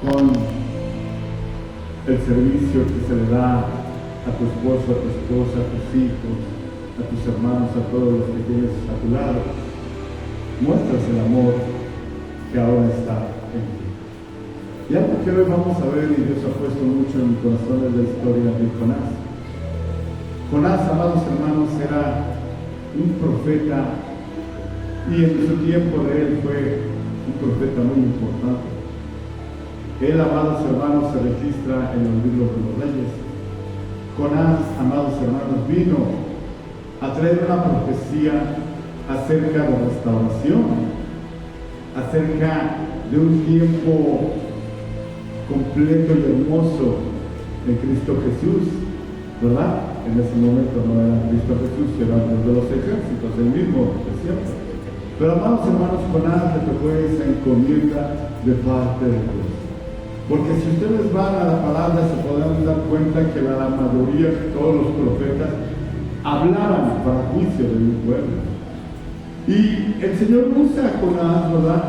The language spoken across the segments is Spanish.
con el servicio que se le da a tu esposo, a tu esposa, a tus hijos, a tus hermanos, a todos los que tienes a tu lado. Muestras el amor que ahora está en ti. Y algo que hoy vamos a ver, y Dios ha puesto mucho en mi corazón, es la historia de Jonás. Jonás, amados hermanos, era un profeta, y en su tiempo de él fue un profeta muy importante. Él, amados hermanos, se registra en los libros de los reyes. Jonás, amados hermanos, vino a traer una profecía acerca de restauración, acerca de un tiempo completo y hermoso en Cristo Jesús, ¿verdad? En ese momento no era Cristo Jesús, era el de los ejércitos, el mismo, es cierto. Pero, amados hermanos, Jonás le tocó esa encomienda de parte de Dios. Porque si ustedes van a la palabra se podrán dar cuenta que la mayoría de todos los profetas hablaban para juicio de un pueblo. Y el Señor usa a Jonás, ¿verdad?,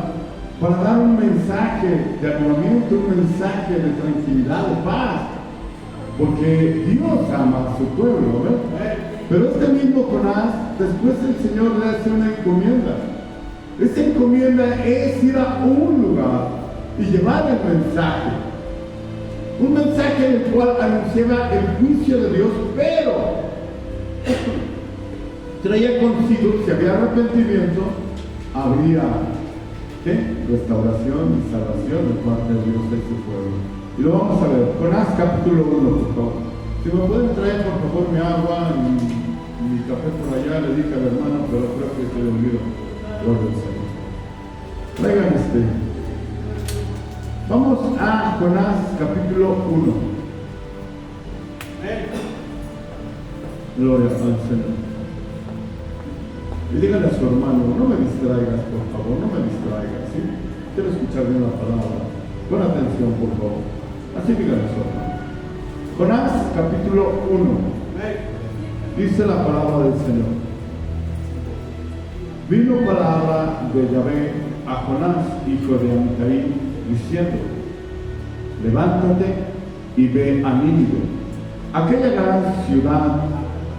para dar un mensaje de avivamiento, un mensaje de tranquilidad, de paz. Porque Dios ama a su pueblo, ¿verdad? Pero este mismo Jonás, después el Señor le hace una encomienda. Esa encomienda es ir a un lugar y llevar el mensaje, un mensaje en el cual anunciaba el juicio de Dios, pero traía consigo, si había arrepentimiento, habría restauración y salvación de parte de Dios de su pueblo. Y lo vamos a ver, Jonás capítulo 1, por favor. Si me pueden traer por favor mi agua y mi café por allá, le dije al hermano, pero creo que se le olvidó. Gloria al Señor. Traigan Vamos a Jonás capítulo 1. Gloria al Señor. Y díganle a su hermano, no me distraigas, por favor, no me distraigas, ¿sí? Quiero escuchar bien la palabra. Con atención, por favor. Así díganle a su hermano. Jonás capítulo 1. Dice la palabra del Señor. Vino palabra de Yahvé a Jonás, hijo de Amitai, diciendo: levántate y ve a Nínive, aquella gran ciudad,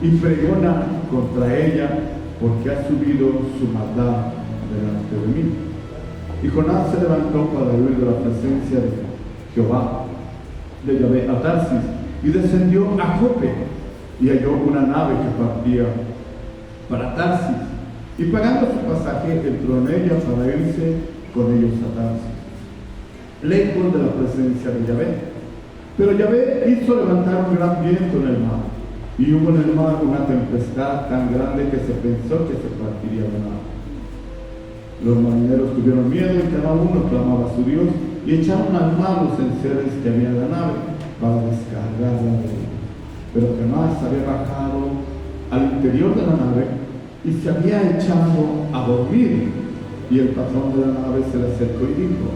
y pregona contra ella, porque ha subido su maldad delante de mí. Y Jonás se levantó para huir de la presencia de Jehová, de Yahvé, a Tarsis, y descendió a Jope, y halló una nave que partía para Tarsis, y pagando su pasaje entró en ella para irse con ellos a Tarsis, lejos de la presencia de Yahvé. Pero Yahvé hizo levantar un gran viento en el mar, y hubo en el mar una tempestad tan grande que se pensó que se partiría la nave. Los marineros tuvieron miedo y cada uno clamaba a su Dios, y echaron al mar los enseres que había en la nave para descargarla de él. Pero Jonás había bajado al interior de la nave y se había echado a dormir, y el patrón de la nave se le acercó y dijo: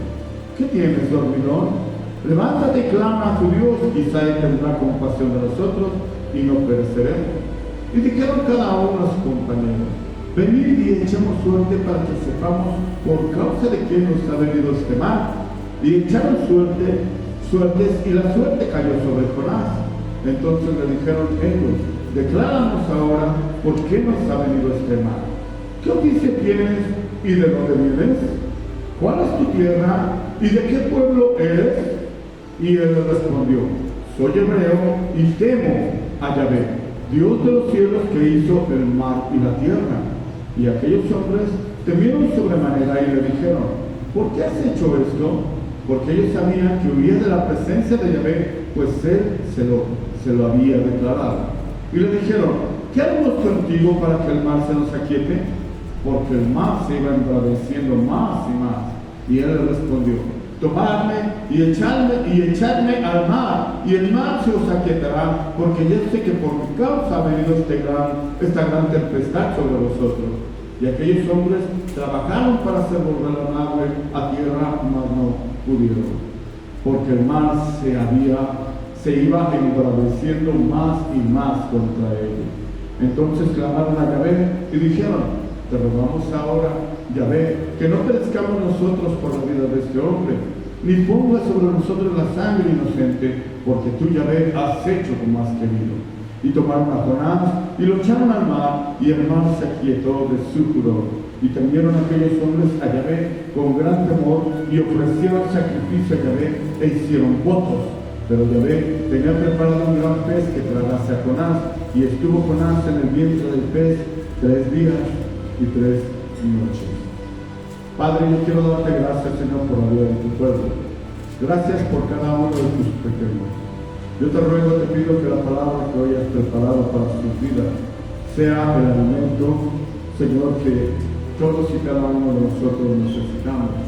¿qué tienes, dormilón? Levántate y clama a tu Dios, quizá él tendrá compasión de nosotros y no pereceremos. Y dijeron cada uno a su compañero: venid y echemos suerte para que sepamos por causa de quién nos ha venido este mal. Y echaron suertes, y la suerte cayó sobre Jonás. Entonces le dijeron ellos: decláranos ahora por qué nos ha venido este mal. ¿Qué oficio tienes y de dónde vienes? ¿Cuál es tu tierra y de qué pueblo eres? Y él le respondió: soy hebreo y temo a Yahvé, Dios de los cielos, que hizo el mar y la tierra. Y aquellos hombres temieron sobremanera y le dijeron: ¿por qué has hecho esto? Porque ellos sabían que huía de la presencia de Yahvé, pues él se lo había declarado. Y le dijeron: ¿qué haremos contigo para que el mar se nos aquiete? Porque el mar se iba embraveciendo más y más. Y él le respondió: tomadme y echadme al mar, y el mar se os aquietará, porque yo sé que por mi causa ha venido esta gran tempestad sobre vosotros. Y aquellos hombres trabajaron para hacer volver la nave a tierra, mas no pudieron, porque el mar se iba embraveciendo más y más contra ellos. Entonces clamaron a Yahvé y dijeron: te rogamos ahora, Yahvé, que no perezcamos nosotros por la vida de este hombre, ni pongas sobre nosotros la sangre inocente, porque tú, Yahvé, has hecho como has querido. Y tomaron a Jonás y lo echaron al mar, y el mar se aquietó de su furor. Y temieron aquellos hombres a Yahvé con gran temor, y ofrecieron sacrificio a Yahvé e hicieron votos. Pero Yahvé tenía preparado un gran pez que tragase a Jonás, y estuvo Jonás en el vientre del pez 3 días y 3 noches. Padre, yo quiero darte gracias, Señor, por la vida de tu pueblo. Gracias por cada uno de tus pequeños. Yo te ruego, te pido que la palabra que hoy has preparado para sus vidas sea el alimento, Señor, que todos y cada uno de nosotros necesitamos.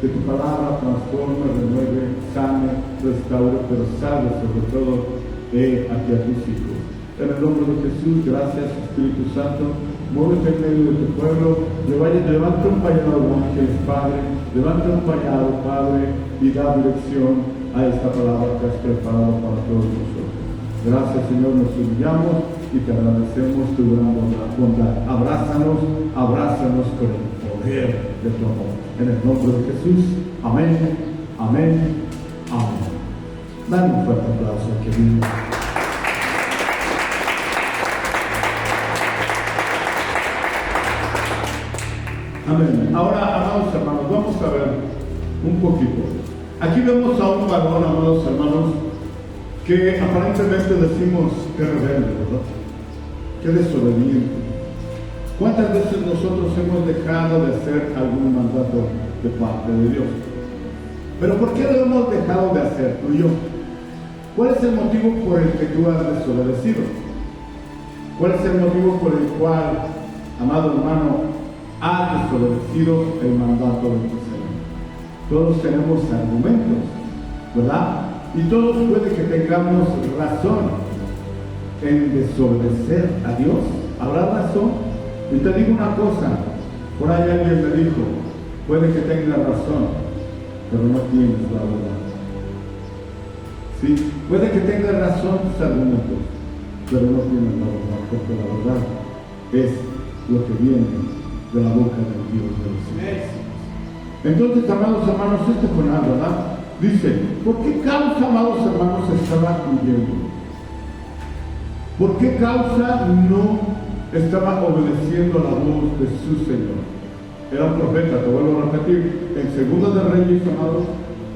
Que tu palabra transforme, renueve, sane, restaure, pero salve sobre todo aquí a tus hijos. En el nombre de Jesús, gracias, Espíritu Santo. Muévete en medio de tu pueblo. Levanta un pañado, ángeles, Padre. Levanta un pañado, Padre, y da dirección a esta palabra que has preparado para todos nosotros. Gracias, Señor, nos humillamos y te agradecemos tu gran bondad. Abrázanos con el poder de tu amor. En el nombre de Jesús. Amén, amén, amén. Dale un fuerte aplauso, querido. Amén. Ahora, amados hermanos, vamos a ver un poquito. Aquí vemos a un varón, amados hermanos, que aparentemente decimos que rebelde, ¿verdad? Que desobediente. ¿Cuántas veces nosotros hemos dejado de hacer algún mandato de parte de Dios? Pero ¿por qué lo hemos dejado de hacer tú y yo? ¿Cuál es el motivo por el que tú has desobedecido? ¿Cuál es el motivo por el cual, amado hermano, has desobedecido el mandato de tu Señor? Todos tenemos argumentos, ¿verdad? Y todos puede que tengamos razón en desobedecer a Dios. ¿Habrá razón? Y te digo una cosa, por ahí alguien me dijo, puede que tenga razón, pero no tienes la verdad. Sí, puede que tenga razón tus argumentos, pero no tienes la verdad, porque la verdad es lo que viene de la boca del Dios de los cielos. Entonces, amados hermanos, Jonás, ¿verdad? Dice, ¿por qué causa, amados hermanos, estaba huyendo? ¿Por qué causa no estaba obedeciendo la voz de su Señor? Era un profeta, te vuelvo a repetir, en 2 de Reyes, amados,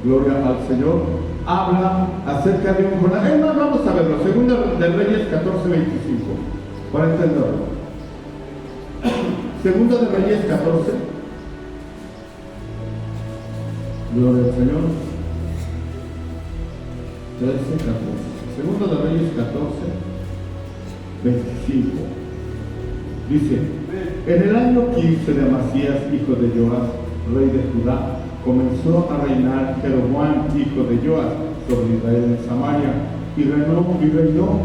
gloria al Señor, habla acerca de un Jonás. Vamos a verlo, 2 de Reyes 14:25, para entenderlo. 2 de Reyes 14, gloria al Señor, 13, 14. 2 de Reyes 14:25. Dice, en el año 15 de Amasías, hijo de Joas, rey de Judá, comenzó a reinar Jeroboam, hijo de Joas, sobre Israel en Samaria, y reinó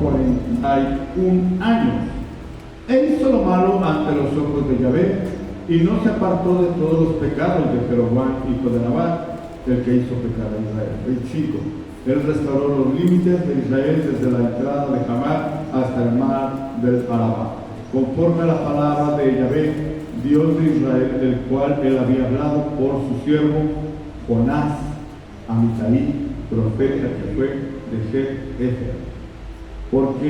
41 años. E hizo lo malo ante los ojos de Yahvé, y no se apartó de todos los pecados de Jeroboam, hijo de Nabat, el que hizo pecar a Israel. 25. Él restauró los límites de Israel desde la entrada de Hamar hasta el mar del Arabá, conforme a la palabra de Yahvé, Dios de Israel, el cual él había hablado por su siervo Jonás, Amitai, profeta que fue de Jezer. Porque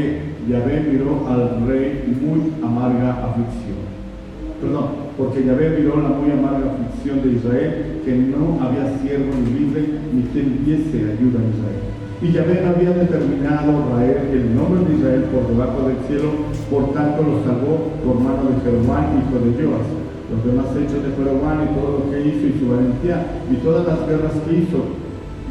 Yahvé miró al rey muy amarga aflicción. Porque Yahvé miró la muy amarga aflicción de Israel, que no había siervo ni libre, ni quien diese ayuda a Israel. Y Yahvé había determinado raer el nombre de Israel por debajo del cielo, por tanto lo salvó por mano de Jeroboam, hijo de Joas. Los demás hechos de Jeroboam y todo lo que hizo, y su valentía, y todas las guerras que hizo,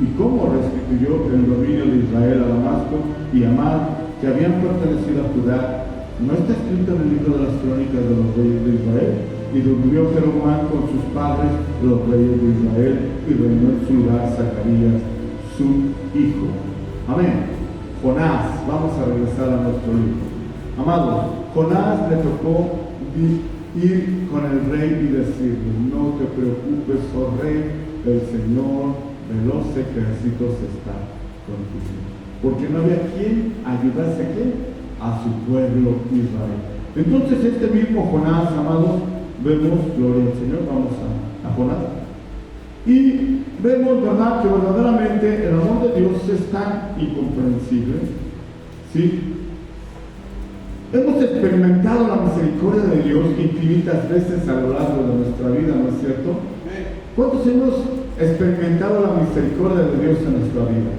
y cómo restituyó el dominio de Israel a Damasco y a Amad, que habían pertenecido a Judá, ¿no está escrito en el libro de las crónicas de los reyes de Israel? Y durmió Jeroboam con sus padres, los reyes de Israel, y reinó en su lugar Zacarías, su hijo. Amén. Jonás, vamos a regresar a nuestro libro. Amados, Jonás le tocó ir con el rey y decirle, no te preocupes, oh rey, el Señor de los ejércitos está contigo. Porque no había quien ayudase a su pueblo Israel. Entonces este mismo Jonás, amados, vemos, gloria al Señor, vamos a Jonás. Y vemos, ¿verdad?, que verdaderamente el amor de Dios es tan incomprensible, ¿sí? Hemos experimentado la misericordia de Dios infinitas veces a lo largo de nuestra vida, ¿no es cierto? ¿Cuántos hemos experimentado la misericordia de Dios en nuestra vida?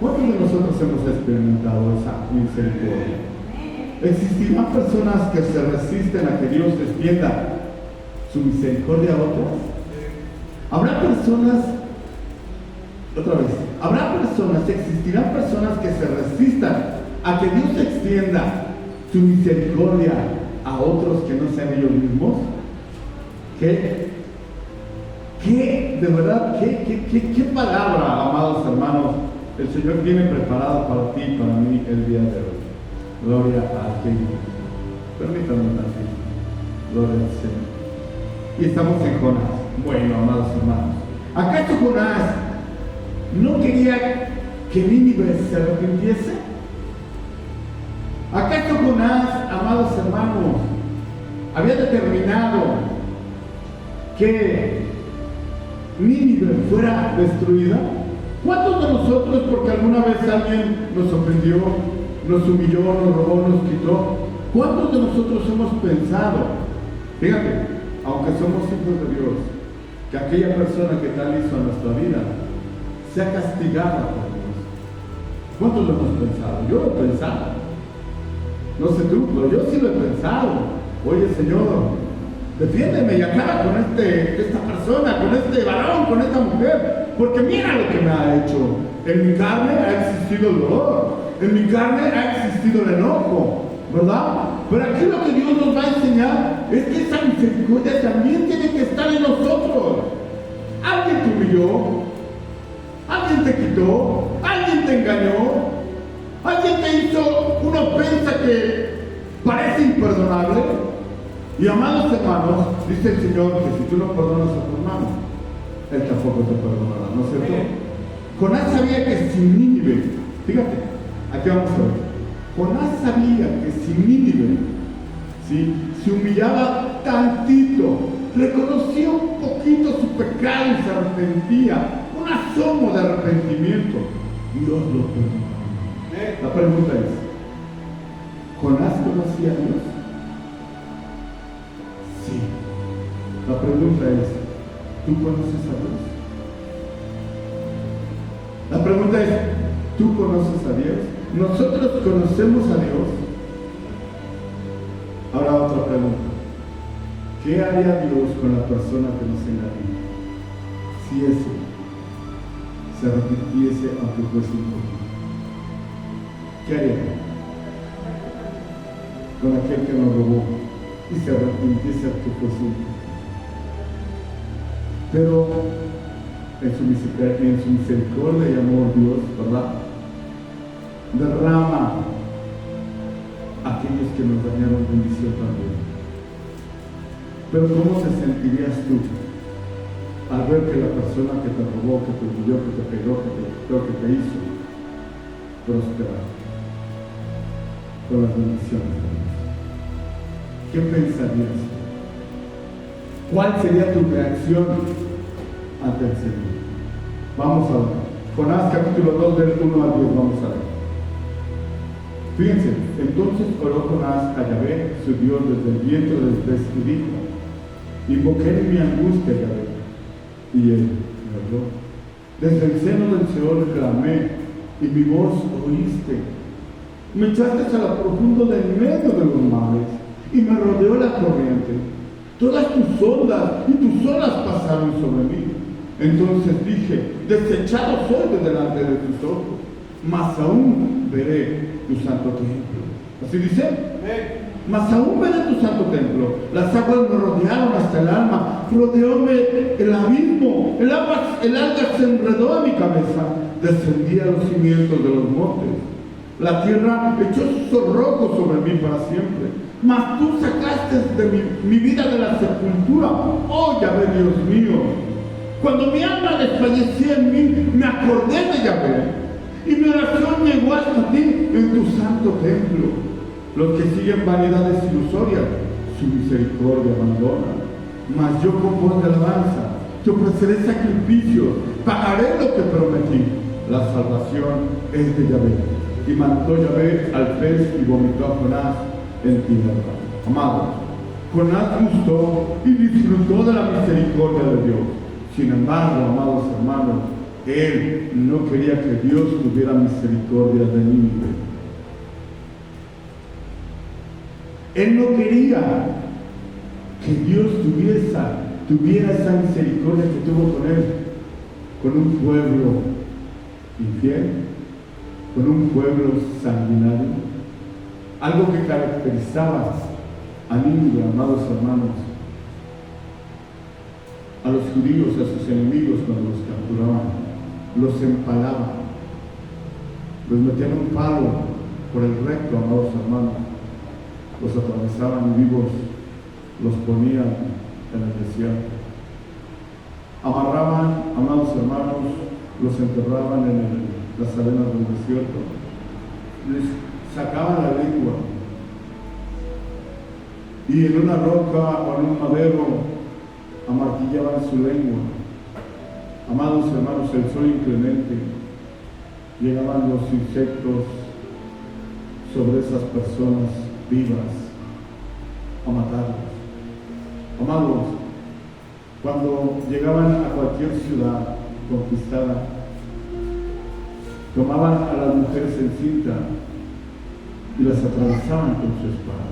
¿Cuántos de nosotros hemos experimentado esa misericordia? ¿Existirán personas que se resisten a que Dios extienda su misericordia a otras? Habrá personas, existirán personas que se resistan a que Dios extienda su misericordia a otros que no sean ellos mismos. De verdad, qué palabra, amados hermanos, el Señor tiene preparada para ti y para mí el día de hoy. Gloria a Dios. Permítanme un tantito. Gloria al Señor. Y estamos en Jonás. Bueno, amados hermanos, ¿acaso Jonás no quería que Nínive se arrepintiese? ¿Acaso Jonás, amados hermanos, había determinado que Nínive fuera destruida? ¿Cuántos de nosotros, porque alguna vez alguien nos ofendió, nos humilló, nos robó, nos quitó, cuántos de nosotros hemos pensado, fíjate, aunque somos hijos de Dios, que aquella persona que tal hizo a nuestra vida sea castigada por Dios? ¿Cuántos lo hemos pensado? Yo lo he pensado. No sé tú, pero yo sí lo he pensado. Oye, Señor, defiéndeme y acaba con esta persona, con este varón, con esta mujer, porque mira lo que me ha hecho. En mi carne ha existido el dolor, en mi carne ha existido el enojo, ¿verdad? Pero aquí lo que Dios nos va a enseñar es que esa misericordia también tiene que estar en nosotros. Alguien te humilló, alguien te quitó, alguien te engañó, alguien te hizo una ofensa que parece imperdonable. Y amados hermanos, dice el Señor que si tú no perdonas a tu hermano, Él tampoco te perdonará, ¿no es cierto? Jonás sabía que sin Nínive, fíjate, aquí vamos a ver. Jonás sabía que si Nínive, ¿sí?, se humillaba tantito, reconocía un poquito su pecado y se arrepentía, un asomo de arrepentimiento, Dios lo perdonaba. La pregunta es, ¿Jonás conocía a Dios? Sí. La pregunta es, ¿tú conoces a Dios? La pregunta es, ¿tú conoces a Dios? ¿Nosotros conocemos a Dios? Ahora otra pregunta. ¿Qué haría Dios con la persona que nos engañó si ese se arrepintiese aunque fuese un poquito? ¿Qué haría con aquel que nos robó y se arrepintiese aunque fuese un poquito? Pero en su misericordia y amor, Dios, ¿verdad?, derrama a aquellos que nos dañaron bendición también. Pero ¿cómo te sentirías tú al ver que la persona que te robó, que te humilló, que te pegó, que te quitó, que te hizo, prosperar con las bendiciones de Dios? ¿Qué pensarías? ¿Cuál sería tu reacción ante el Señor? Vamos a ver. Jonás capítulo 2 del 1 al 10, vamos a ver. Fíjense, entonces oró Jonás a Yahvé, su Dios, desde el vientre del pez y dijo: invoqué en mi angustia, Yahvé, y él me habló. Desde el seno del Seol clamé, y mi voz oíste. Me echaste a lo profundo del medio de los mares, y me rodeó la corriente. Todas tus ondas y tus olas pasaron sobre mí. Entonces dije: desechado soy de delante de tus ojos, mas aún veré tu santo templo. ¿Así dice? Mas aún veré tu santo templo. Las aguas me rodearon hasta el alma, rodeóme el abismo, el alga se enredó a mi cabeza, descendí a los cimientos de los montes. La tierra echó sus zorrojos sobre mí para siempre. Mas tú sacaste de mi vida de la sepultura, oh Yahvé, Dios mío. Cuando mi alma desfallecía en mí, me acordé de Yahvé, y mi oración llegó hasta ti en tu santo templo. Los que siguen vanidades ilusorias, su misericordia abandona. Mas yo con voz de alabanza te ofreceré sacrificios, pagaré lo que prometí. La salvación es de Yahvé. Y mandó Yahvé al pez y vomitó a Jonás en tierra. Amados, Jonás gustó y disfrutó de la misericordia de Dios. Sin embargo, amados hermanos, él no quería que Dios tuviera misericordia de Nínive. Él no quería que Dios tuviera esa misericordia que tuvo con él, con un pueblo infiel, con un pueblo sanguinario, algo que caracterizaba a Nínive, amados hermanos, a los judíos, a sus enemigos cuando los capturaban, los empalaban, los metían un palo por el recto, amados hermanos, los atravesaban vivos, los ponían en el desierto, amarraban, amados hermanos, los enterraban en las arenas del desierto, les sacaban la lengua y en una roca o en un madero amartillaban su lengua. Amados hermanos, el sol inclemente, llegaban los insectos sobre esas personas vivas a matarlos. Amados, cuando llegaban a cualquier ciudad conquistada, tomaban a las mujeres en cinta y las atravesaban con su espada.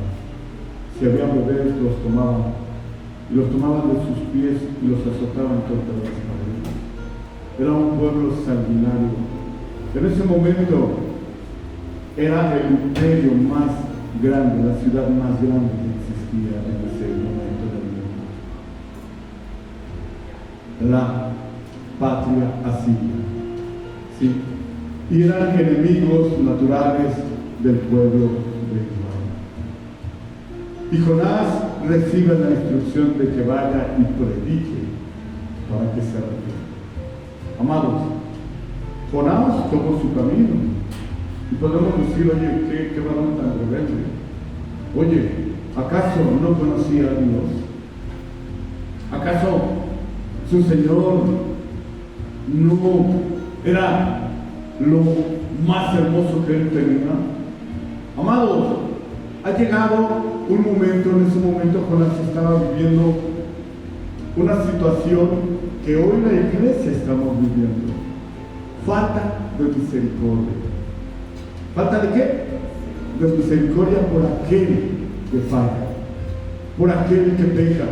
Si había bebés, los tomaban y los tomaban de sus pies y los azotaban contra las paredes. Era un pueblo sanguinario. En ese momento era el imperio más grande, la ciudad más grande que existía en ese momento del mundo. La patria asiria. ¿Sí? Y eran enemigos naturales del pueblo de Israel. Y Jonás recibe la instrucción de que vaya y predique para que se arrepienta. Amados, Jonás tomó su camino. Y podemos decir, oye, qué varón tan rebelde. Oye, ¿acaso no conocía a Dios? ¿Acaso su Señor no era lo más hermoso que él tenía? Amados, ha llegado un momento, en ese momento Jonás estaba viviendo una situación que hoy la iglesia estamos viviendo. Falta de misericordia. ¿Falta de qué? De misericordia por aquel que falla, por aquel que peca,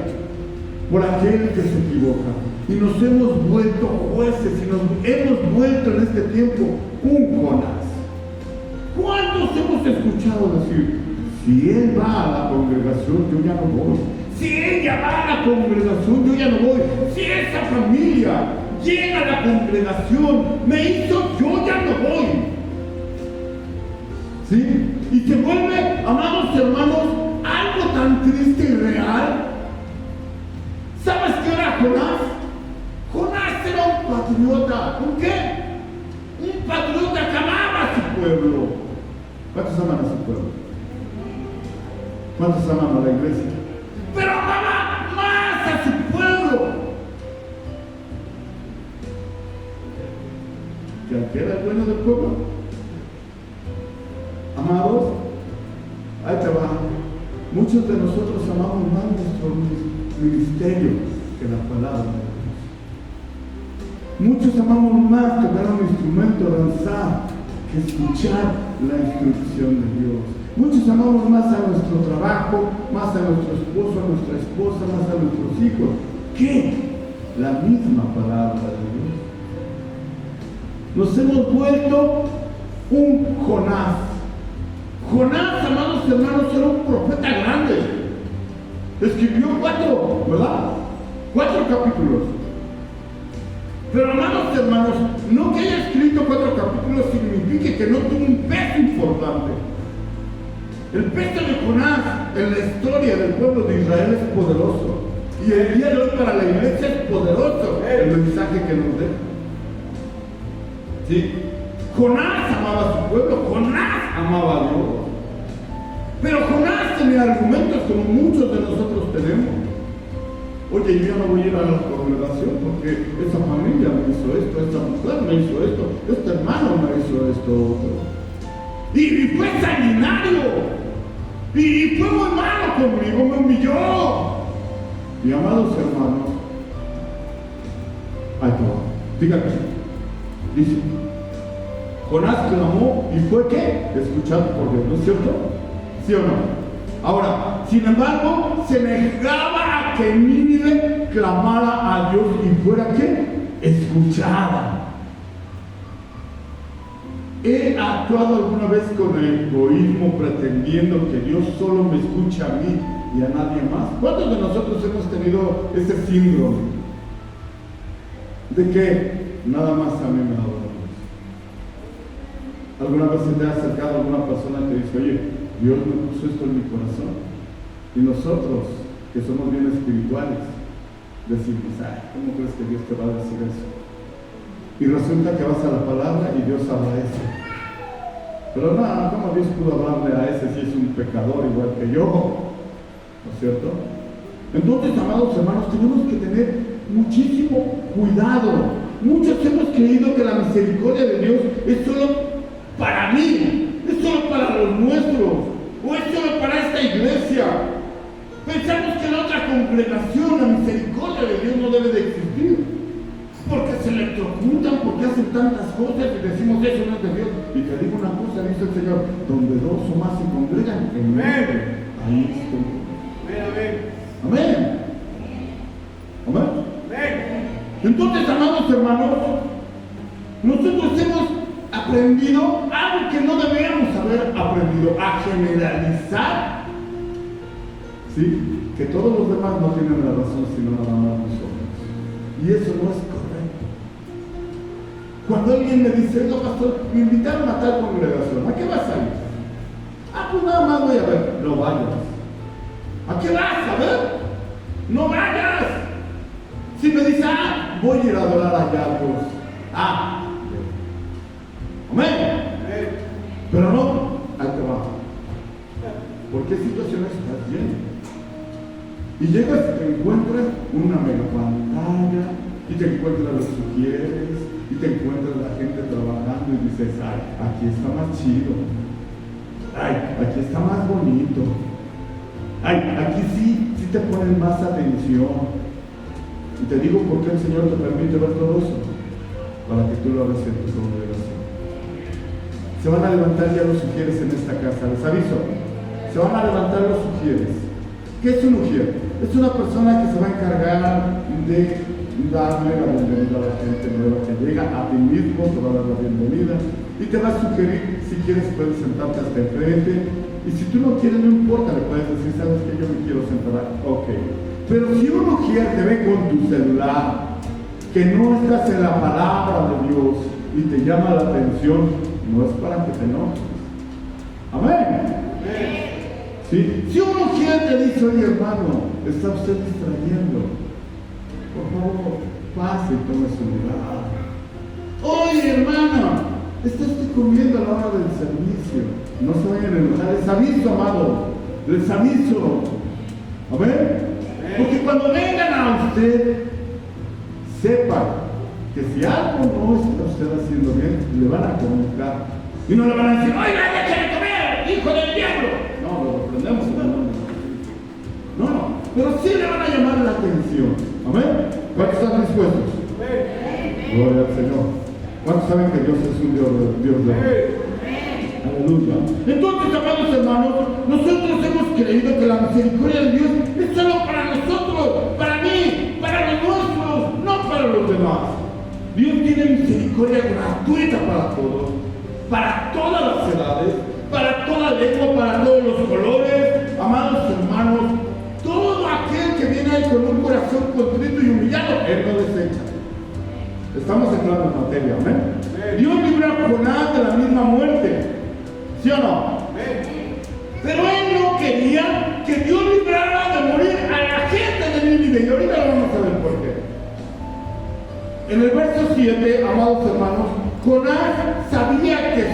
por aquel que se equivoca. Y nos hemos vuelto jueces y nos hemos vuelto en este tiempo un Jonás. ¿Cuántos hemos escuchado decir, si él va a la congregación, yo ya no voy? Si ella va a la congregación, yo ya no voy. Si esa familia llega a la congregación, me hizo, yo ya no voy. ¿Sí? Y se vuelve, amados hermanos, algo tan triste y real. ¿Sabes qué era Jonás? Jonás era un patriota. ¿Por qué? Un patriota que amaba a su pueblo. ¿Cuántos aman a su pueblo? ¿Cuántos aman a la iglesia? Pero amaba más a su pueblo que al que era el dueño del pueblo. Amados, ahí te va. Muchos de nosotros amamos más nuestro ministerio que la palabra de Dios. Muchos amamos más tocar un instrumento, danzar, que escuchar la instrucción de Dios. Muchos amamos más a nuestro trabajo, más a nuestro esposo, a nuestra esposa, más a nuestros hijos, que la misma palabra de Dios. Nos hemos vuelto un Jonás. Jonás, amados hermanos, era un profeta grande. Escribió 4, ¿verdad? 4 capítulos. Pero, amados hermanos, no que haya escrito 4 capítulos signifique que no tuvo un peso importante. El peso de Jonás en la historia del pueblo de Israel es poderoso. Y el día de hoy para la iglesia es poderoso el mensaje que nos deja. ¿Sí? Jonás amaba a su pueblo, Jonás amaba a Dios. Pero Jonás tenía argumentos como muchos de nosotros tenemos. Oye, yo ya no voy a ir a la congregación porque esa familia me hizo esto, esta mujer me hizo esto, este hermano me hizo esto otro. Y fue sanguinario. Y fue muy malo conmigo, me humilló. Y amados hermanos, ahí va. Fíjate, dice, Jonás clamó y fue ¿qué? Escuchado por Dios, ¿no es cierto? ¿Sí o no? Ahora, sin embargo, se negaba a que Nínive clamara a Dios y fuera ¿qué? Escuchada. ¿He actuado alguna vez con egoísmo pretendiendo que Dios solo me escuche a mí y a nadie más? ¿Cuántos de nosotros hemos tenido ese síndrome de que nada más a mí me adora Dios? ¿Alguna vez se te ha acercado alguna persona que dice, oye, Dios me puso esto en mi corazón? Y nosotros, que somos bien espirituales, decimos, ay, ¿cómo crees que Dios te va a decir eso? Y resulta que vas a la palabra y Dios habla a ese. Pero no, ¿cómo Dios pudo hablarle a ese si es un pecador igual que yo? ¿No es cierto? Entonces, amados hermanos, tenemos que tener muchísimo cuidado. Muchos hemos creído que la misericordia de Dios es solo para mí, es solo para los nuestros, o es solo para esta iglesia. Pensamos que en otra congregación la misericordia de Dios no debe de existir. Porque se electrocutan, porque hacen tantas cosas y decimos eso no es de Dios. Y te digo una cosa, dice el Señor, donde dos o más se congregan, en medio, ahí estoy. Amén. Amén. Amén. Entonces, amados hermanos, nosotros hemos aprendido algo que no deberíamos haber aprendido, a generalizar, ¿sí? Que todos los demás no tienen la razón, sino nada más nosotros. Y eso no es correcto. Cuando alguien me dice, no, pastor, me invitaron a tal congregación, ¿a qué vas a ir? Ah, pues nada más voy a ver. No vayas. ¿A qué vas a ver? No vayas. Si me dice, ah, voy a ir a adorar allá a Dios. Ah, amén. Pero no, al trabajo. ¿Por qué situaciones estás lleno? Y llegas y te encuentras una mega pantalla, y te encuentras los sugieres, y te encuentras la gente trabajando y dices, ay, aquí está más chido, ay, aquí está más bonito, ay, aquí sí te ponen más atención. Y te digo por qué el Señor te permite ver todo eso, para que tú lo hagas en tu congregación. Se van a levantar ya los sugieres en esta casa, les aviso, se van a levantar los sugieres. ¿Qué es un ujier? Es una persona que se va a encargar de darle la bienvenida a la gente nueva que llega, a ti mismo te va a dar la bienvenida y te va a sugerir, si quieres puedes sentarte hasta enfrente, y si tú no quieres no importa, le puedes decir, sabes que yo me quiero sentar, ok. Pero si un ujier te ve con tu celular, que no estás en la palabra de Dios y te llama la atención, no es para que te enojes. Amén. ¿Sí? Si un ujier te dice, oye hermano, está usted distrayendo, por favor, pase y tome su lugar. Oye hermana, está usted comiendo a la hora del servicio, no se vayan a enojar, les aviso, amado, les aviso. Amén. Porque cuando vengan a usted, sepan que si algo no está usted haciendo bien, le van a comunicar y no le van a decir, oiga, déjale comer, hijo del diablo. No, lo reprendemos. No, pero sí le van a llamar la atención. Amén. ¿Cuántos están dispuestos? Gloria al Señor. ¿Cuántos saben que Dios es un Dios de amor? Aleluya. Entonces, amados hermanos, nosotros hemos creído que la misericordia de Dios es solo para nosotros, para mí, para los nuestros, no para los demás. Dios tiene misericordia gratuita para todos, para todas las edades, para toda lengua, para todos los colores. Amados hermanos, todo aquel que viene a Él con un corazón contrito y humillado, Él no desecha. Estamos entrando en materia, amén. Dios libró a Jonás de la misma muerte, ¿sí o no? Pero Él no quería que Dios librara de morir a la gente de Nínive, y ahorita lo vamos a ver por qué. En el verso 7, amados hermanos, Jonás sabía que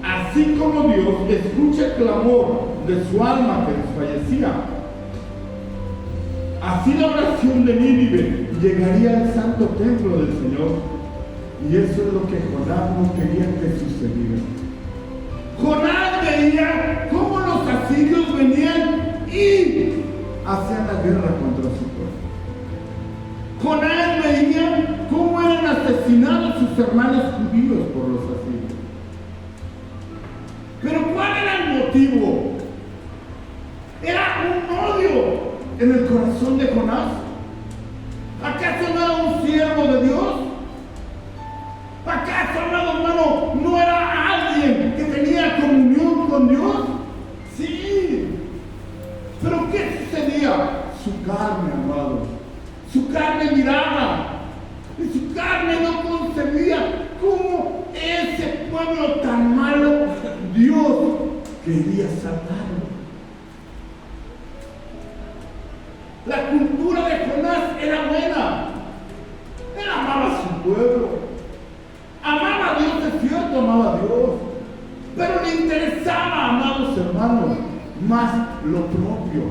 así como Dios escucha el clamor de su alma que desfallecía, así la oración de Nínive llegaría al santo templo del Señor. Y eso es lo que Jonás no quería que sucediera. Jonás veía cómo los asirios venían y hacían la guerra contra su pueblo. Jonás veía cómo eran asesinados sus hermanos judíos por los asirios. Pero ¿cuál era el motivo? Era un odio en el corazón de Jonás. ¿Acaso no era un siervo de Dios? ¿Acaso, amado hermano, no era alguien que tenía comunión con Dios? Sí. ¿Pero qué sucedía? Su carne, amado. Su carne miraba. Y su carne no concebía cómo ese pueblo tan malo Dios quería salvarlo. La cultura de Jonás era buena. Él amaba a su pueblo. Amaba a Dios, es cierto, amaba a Dios. Pero le interesaba, amados hermanos, más lo propio.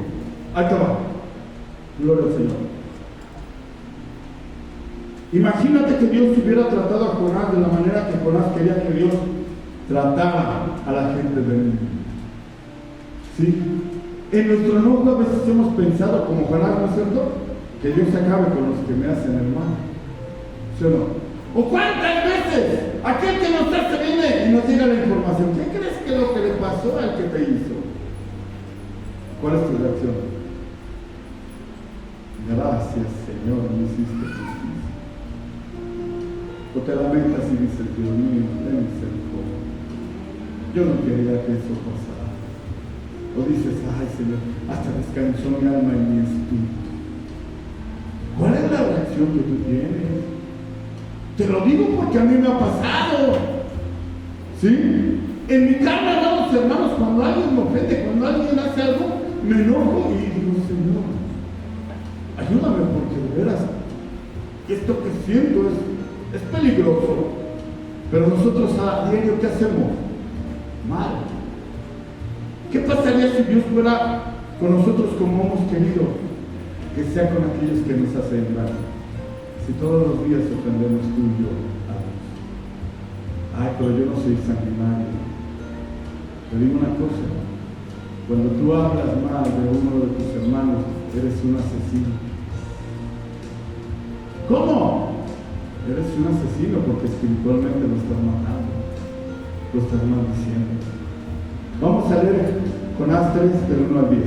Ahí te va. Gloria al Señor. Imagínate que Dios hubiera tratado a Jonás de la manera que Jonás quería que Dios tratara a la gente de Nínive. ¿Sí? En nuestro enojo a veces hemos pensado, como Jonás, ¿no es cierto?, que Dios se acabe con los que me hacen el mal. ¿Sí o no? ¿O cuántas veces aquel que nos hace viene y nos llega la información? ¿Qué crees que es lo que le pasó al que te hizo? ¿Cuál es tu reacción? Gracias, Señor, me hiciste justicia. O te lamentas y dices, Dios mío, ten misericordia. Yo no quería que eso pasara. O dices, ay Señor, hasta descansó mi alma y mi espíritu. ¿Cuál es la reacción que tú tienes? Te lo digo porque a mí me ha pasado. ¿Sí? En mi carne, amados hermanos, cuando alguien me ofende, cuando alguien hace algo, me enojo y digo, Señor, ayúdame porque de veras, esto que siento es peligroso. Pero nosotros a diario, ¿qué hacemos? Mal. ¿Qué pasaría si Dios fuera con nosotros como hemos querido que sea con aquellos que nos hacen daño? Si todos los días ofendemos tú y yo a Dios. Ay, pero yo no soy sanguinario. Te digo una cosa, cuando tú hablas mal de uno de tus hermanos, eres un asesino. ¿Cómo? Eres un asesino porque espiritualmente lo estás matando, lo estás maldiciendo. Vamos a leer Jonás 3, del 1 al 10.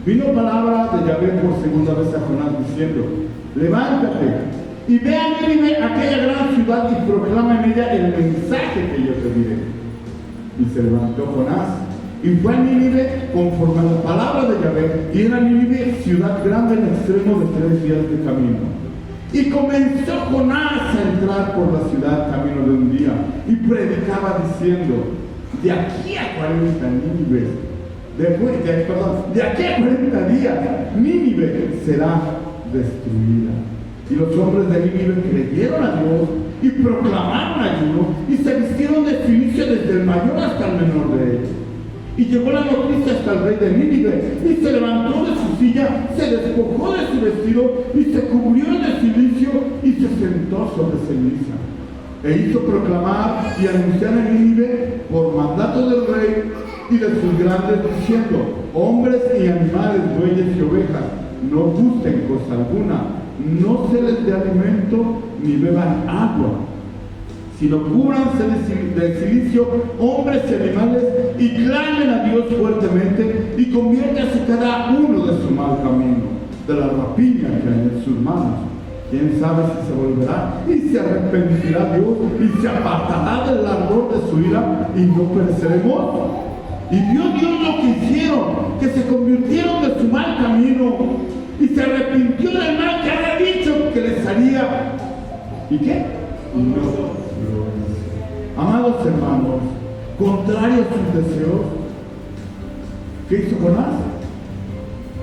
Vino palabra de Yahvé por segunda vez a Jonás diciendo, levántate y ve a Nínive, aquella gran ciudad, y proclama en ella el mensaje que yo te diré. Y se levantó Jonás y fue a Nínive conforme a la palabra de Yahvé, y era Nínive ciudad grande en extremo de 3 días de camino. Y comenzó Jonás a entrar por la ciudad camino de un día, y predicaba diciendo, de aquí a 40 Nínive, de aquí a 40 días, Nínive será destruida. Y los hombres de Nínive creyeron a Dios y proclamaron ayuno y se vistieron de silicio desde el mayor hasta el menor de ellos. Y llegó la noticia hasta el rey de Nínive y se levantó de su silla, se despojó de su vestido y se cubrió de silicio y se sentó sobre ceniza. E hizo proclamar y anunciar en Nínive por mandato del rey y de sus grandes diciendo, hombres y animales, bueyes y ovejas, no gusten cosa alguna, no se les dé alimento ni beban agua, sino cúbranse de silicio hombres y animales y clamen a Dios fuertemente y conviértase cada uno de su mal camino, de la rapiña que hay en sus manos. Quién sabe si se volverá y se arrepentirá Dios y se apartará del ardor de su ira y no pereceremos. Y vio Dios lo que hicieron, que se convirtieron de su mal camino y se arrepintió del mal que había dicho que les haría. ¿Y qué? Y no lo hizo. Amados hermanos, contrario a sus deseos, ¿qué hizo Jonás?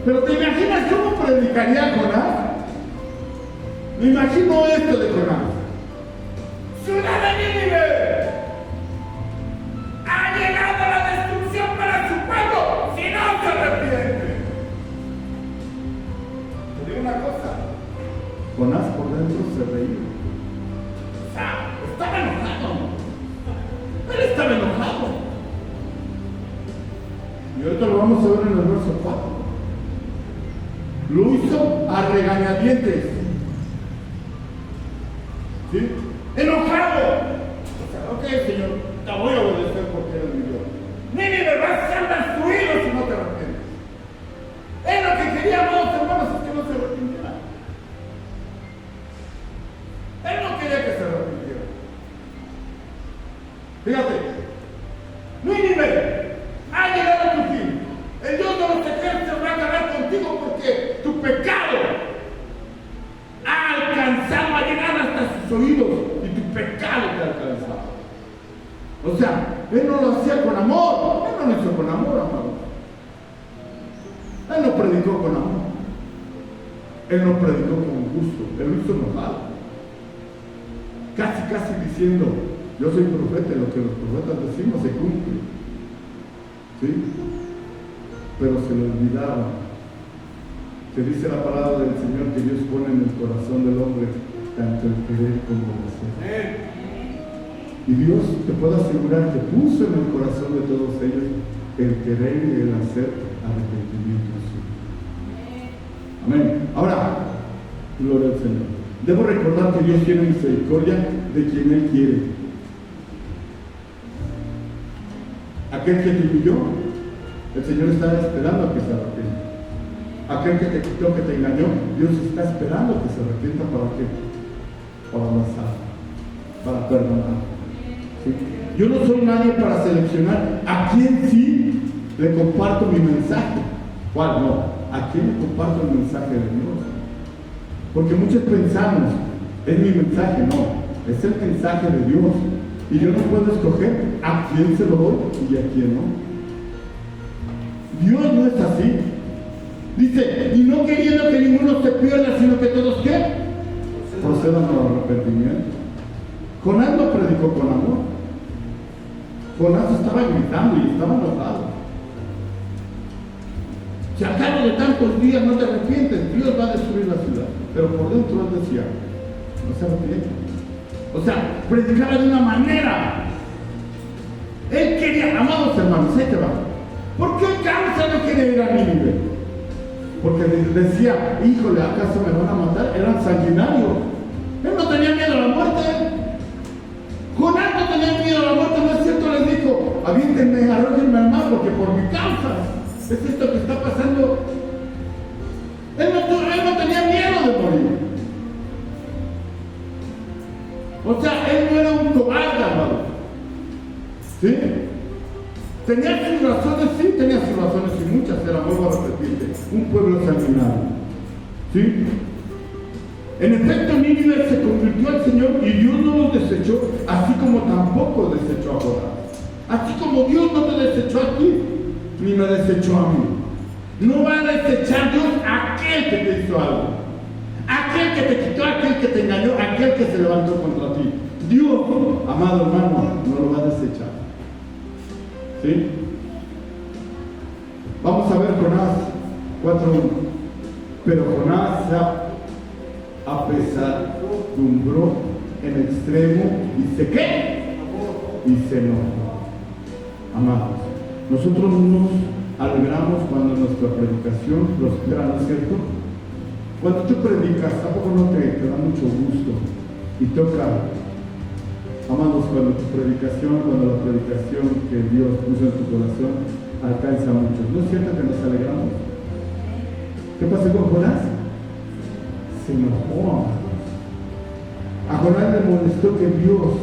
Pero ¿te imaginas cómo predicaría Jonás? Me imagino esto de Jonás. ¡Ciudad de Nínive! ¡Ha llegado la destrucción para su pueblo si no se arrepiente! Te digo una cosa. hizo a regañadientes. ¿Sí? Enojado. O sea, ok, Señor, te voy a obedecer porque eres mi Dios. Nínive va a ser destruido si no te arrepientes. Es lo que queríamos, hermanos, es que no se arrepintiera. Él no quería que se arrepintiera. Fíjate, Nínive, ha llegado tu fin. El Dios de los ejércitos va a acabar contigo porque tu pecado ha alcanzado a llegar hasta sus oídos y tu pecado te ha alcanzado. O sea, Él no lo hacía con amor. Él no lo hizo con amor, amado. Él no predicó con amor. Él no predicó con gusto. Él lo hizo enojado. Casi diciendo, yo soy profeta y lo que los profetas decimos se cumple. ¿Sí? Pero se le olvidaba. Se dice la palabra del Señor que Dios pone en el corazón del hombre tanto el querer como el hacer. Y Dios, te puedo asegurar que puso en el corazón de todos ellos el querer y el hacer arrepentimiento suyo. Amén. Ahora, gloria al Señor. Debo recordar que Dios tiene misericordia de quien Él quiere. Aquel que te humilló, el Señor está esperando a que se arrepienta. Aquel que te quitó, que te engañó, Dios está esperando a que se arrepienta. ¿Para qué? Para avanzar, para perdonar. ¿Sí? Yo no soy nadie para seleccionar a quién sí le comparto mi mensaje. ¿Cuál? No. ¿A quién le comparto el mensaje de Dios? Porque muchos pensamos, es mi mensaje. No, es el mensaje de Dios. Y yo no puedo escoger a quién se lo doy y a quién no. Dios no es así. Dice, y no queriendo que ninguno se pierda, sino que todos, ¿qué? Procedan al arrepentimiento. Jonás no predicó con amor. Jonás estaba gritando y estaba enojado. Si al cabo de tantos días no te arrepientes, Dios va a destruir la ciudad. Pero por dentro él decía, no se arrepiente. O sea, predicaba de una manera. Él quería, amados hermanos, ahí te va. ¿Por qué causa no quería ir a Nínive? Porque decía, híjole, ¿acaso me van a matar? Eran sanguinarios. Él no tenía miedo a la muerte. Jonás no tenía miedo a la muerte, ¿no es cierto? Les dijo, aviéntenme, arrójenme al mar, porque por mi causa es esto que está pasando. Él no tenía miedo de morir. O sea, él no era un cobarde, amado. ¿Sí? ¿Tenía sus razones? Sí, tenía sus razones y muchas, era, vuelvo a repetirte, un pueblo sanguinario. ¿Sí? En efecto, Nínive se convirtió al Señor y Dios no los desechó, así como tampoco desechó a Jonás. Así como Dios no te desechó a ti, ni me desechó a mí. No va a desechar Dios a aquel que te hizo algo, aquel que te quitó, aquel que te engañó, aquel que se levantó contra ti. Dios, amado hermano, no lo va a desechar. ¿Sí? Vamos a ver Jonás 4:1. Pero Jonás se apesadumbró en extremo y se ¿qué? Y se enojó. Amados, nosotros nos alegramos cuando nuestra predicación prospera, ¿no es cierto? Cuando tú predicas, ¿a poco no te da mucho gusto? Y toca, amados, cuando la predicación que Dios puso en tu corazón alcanza a muchos. ¿No es cierto que nos alegramos? ¿Qué pasó con Jonás? Se enojó. A Jonás le molestó que Dios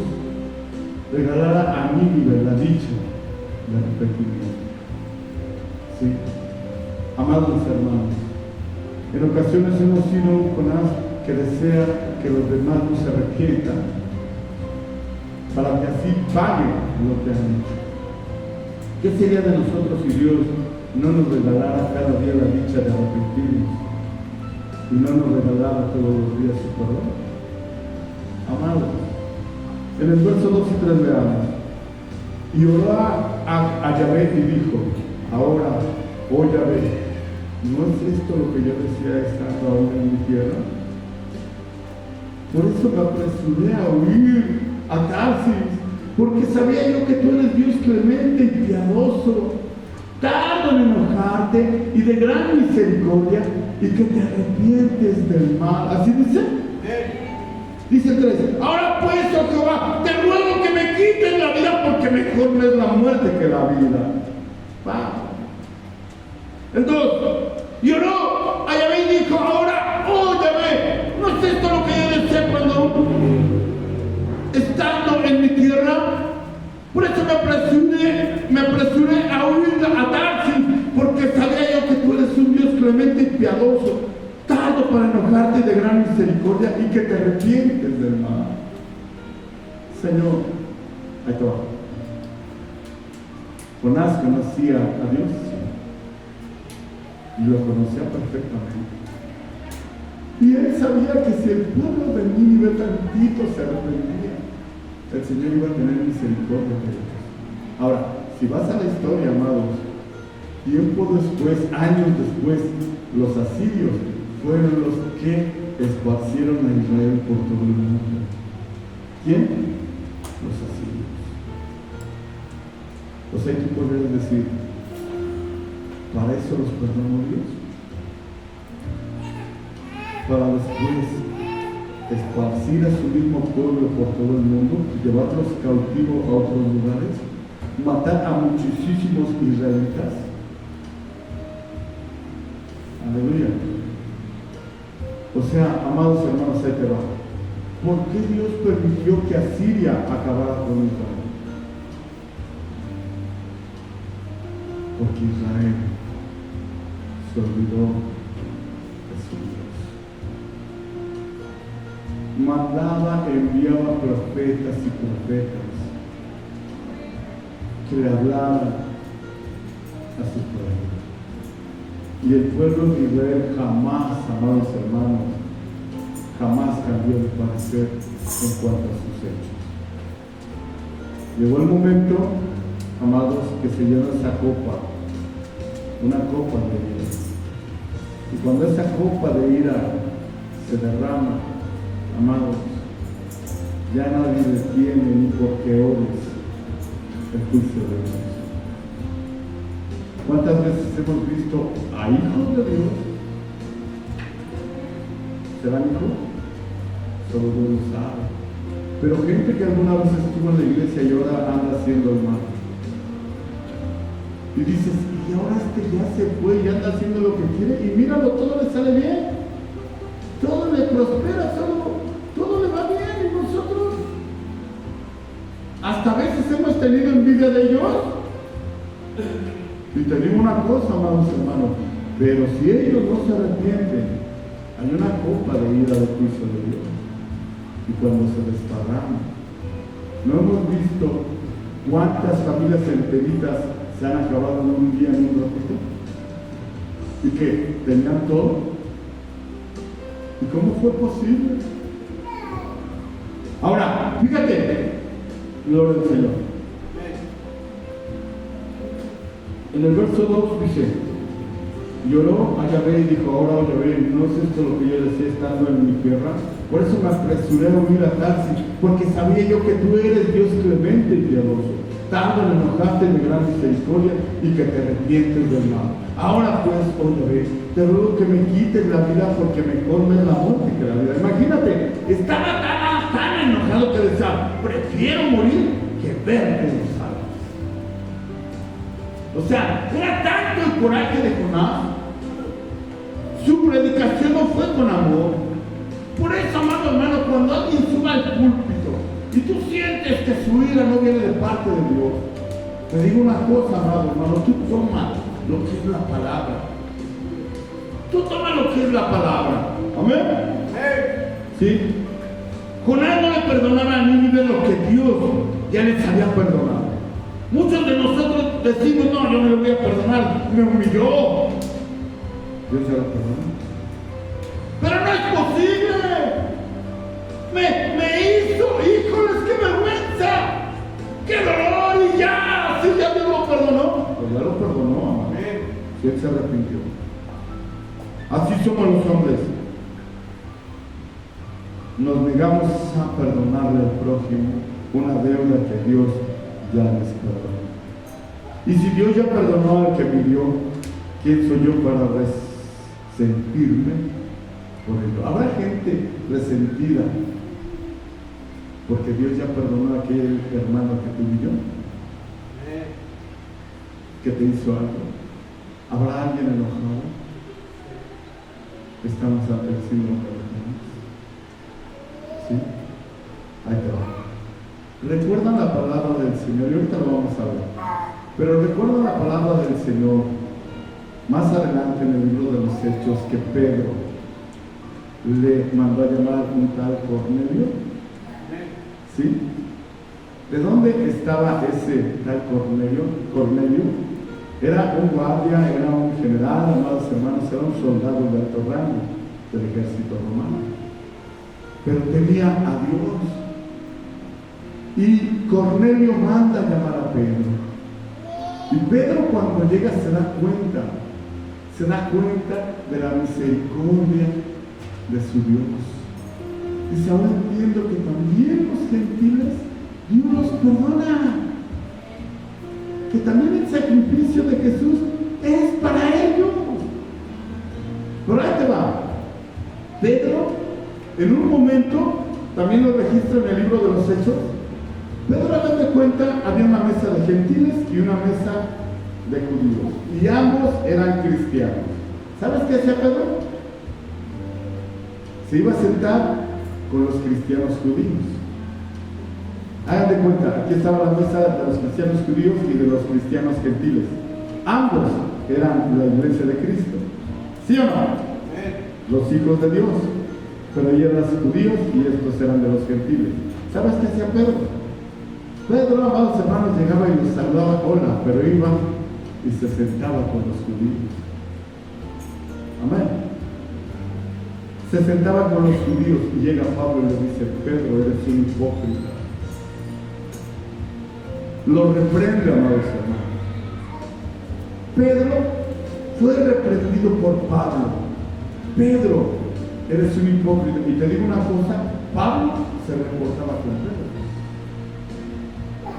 regalara a Nínive la dicha de arrepentimiento. Sí. Amados hermanos, en ocasiones hemos sido un Jonás que desea que los demás no se arrepientan para que así paguen lo que han hecho. ¿Qué sería de nosotros si Dios no nos regalara cada día la dicha de arrepentirnos y no nos regalara todos los días su perdón? Amados, en el verso 2 y 3 veamos. Y oró a Yahvé y dijo, ahora, oh Yahvé, ¿no es esto lo que yo decía estando aún en mi tierra? Por eso me apresuré a huir a Tarsis, porque sabía yo que tú eres Dios clemente y piadoso, tardo en enojarte y de gran misericordia, y que te arrepientes del mal. ¿Así dice? Dice el 3, ahora pues, oh Jehová, te ruego que me quites la vida, porque mejor me es la muerte que la vida. Va. El 2, lloró a Yahvé y dijo, ahora, oh Yahvé, ¿no es esto lo que yo deseo cuando estando en mi tierra? Por eso me apresuré a huir a Tarsis, porque sabía yo que tú eres un Dios clemente y piadoso, tardo para enojarte de gran misericordia y que te arrepientes del mal. Señor, ahí te va. Jonás conocía a Dios y lo conocía perfectamente. Y él sabía que si el pueblo de Nínive tantito se arrepentía, el Señor iba a tener misericordia de ellos. Ahora, si vas a la historia, amados, tiempo después, años después, los asirios fueron los que esparcieron a Israel por todo el mundo. ¿Quién? Los asirios. O sea, tú podrías decir, ¿para eso los perdonó Dios? Para después esparcir a su mismo pueblo por todo el mundo, llevarlos cautivos a otros lugares, matar a muchísimos israelitas. Aleluya. O sea, amados hermanos, ahí te va. ¿Por qué Dios permitió que Asiria acabara con Israel? Porque Israel se olvidó de su Dios. Mandaba, enviaba profetas y profetas que le hablaran a su pueblo. Y el pueblo de Israel jamás, amados hermanos, jamás cambió de parecer en cuanto a sus hechos. Llegó el momento, amados, que se llenó esa copa, una copa de ira. Y cuando esa copa de ira se derrama, amados, ya nadie detiene ni por qué ores el juicio de Dios. ¿Cuántas veces hemos visto a hijos de Dios? ¿Serán hijos? Solo Dios lo sabe. Pero gente que alguna vez estuvo en la iglesia y ahora anda haciendo el mal. Y dices, y ahora ya se fue y anda haciendo lo que quiere, y míralo, todo le sale bien, todo le prospera, todo le va bien, y nosotros hasta a veces hemos tenido envidia de ellos. Y te digo una cosa, amados hermanos, pero si ellos no se arrepienten, hay una copa de ira del juicio de Dios. Y cuando se desparrama, ¿no hemos visto cuántas familias enteritas se han acabado en un día, en un ratito? ¿Y que tenían todo? ¿Y cómo fue posible? Ahora, fíjate, gloria al Señor. En el verso 2 dice, lloró a Yahvé y dijo, ahora, oh Yahvé, ¿no es esto lo que yo decía estando en mi tierra? Por eso me apresuré a huir a Tarsis, porque sabía yo que tú eres Dios clemente y piadoso, tardo en enojarte de gran misericordia y que te arrepientes del mal. Ahora pues, oh Yahvé, te ruego que me quites la vida, porque mejor me es la muerte que la vida. Imagínate, estaba tan enojado que decía, prefiero morir que verte los salvos. O sea, era tanto el coraje de Jonás. Su predicación no fue con amor. Por eso, amado hermano, cuando alguien sube al púlpito y tú sientes que su ira no viene de parte de Dios, te digo una cosa, amado hermano, tú toma lo que es la palabra. Tú toma lo que es la palabra. ¿Amén? ¿Sí? Jonás no le perdonaba a Nínive lo que Dios ya les había perdonado. Muchos de nosotros decimos, no, yo no le voy a perdonar, me humilló. Dios ya lo perdonó. Pero no es posible. Me hizo, híjoles, qué vergüenza, qué dolor, y ya, si ya Dios lo perdonó. Pues ya lo perdonó, amén. Si él se arrepintió. Así somos los hombres. Nos negamos a perdonarle al prójimo una deuda que Dios ya les perdonó. Y si Dios ya perdonó al que me dio, ¿quién soy yo para resentirme por ello? Habrá gente resentida porque Dios ya perdonó a aquel hermano que te humilló, que te hizo algo. ¿Habrá alguien enojado? Estamos ante el signo de ¿sí? Ahí te va. Recuerda la palabra del Señor, y ahorita lo vamos a ver. Pero recuerda la palabra del Señor más adelante en el libro de los Hechos, que Pedro le mandó a llamar un tal Cornelio. ¿Sí? ¿De dónde estaba ese tal Cornelio? Cornelio era un guardia, era un general, amados hermanos, era un soldado de alto rango del ejército romano. Pero temía a Dios. Y Cornelio manda a llamar a Pedro. Y Pedro, cuando llega, se da cuenta de la misericordia de su Dios. Dice: ahora entiendo que también los gentiles Dios los perdona, que también el sacrificio de Jesús es para ellos. Pero ahí te va. Pedro, en un momento, también lo registra en el libro de los Hechos, Pedro, al darse cuenta, había una mesa de gentiles y una mesa de judíos, y ambos eran cristianos. ¿Sabes qué hacía Pedro? Se iba a sentar con los cristianos judíos. Hagan de cuenta, aquí estaba la mesa de los cristianos judíos y de los cristianos gentiles. Ambos eran la iglesia de Cristo. ¿Sí o no? Los hijos de Dios. Pero ellos eran judíos y estos eran de los gentiles. ¿Sabes qué hacía Pedro? Pedro, amados hermanos, llegaba y los saludaba, hola, pero iba y se sentaba con los judíos. Amén. Se sentaba con los judíos y llega Pablo y le dice: Pedro, eres un hipócrita. Lo reprende, amados hermanos. Pedro fue reprendido por Pablo. Pedro, eres un hipócrita. Y te digo una cosa, Pablo se reportaba con Pedro.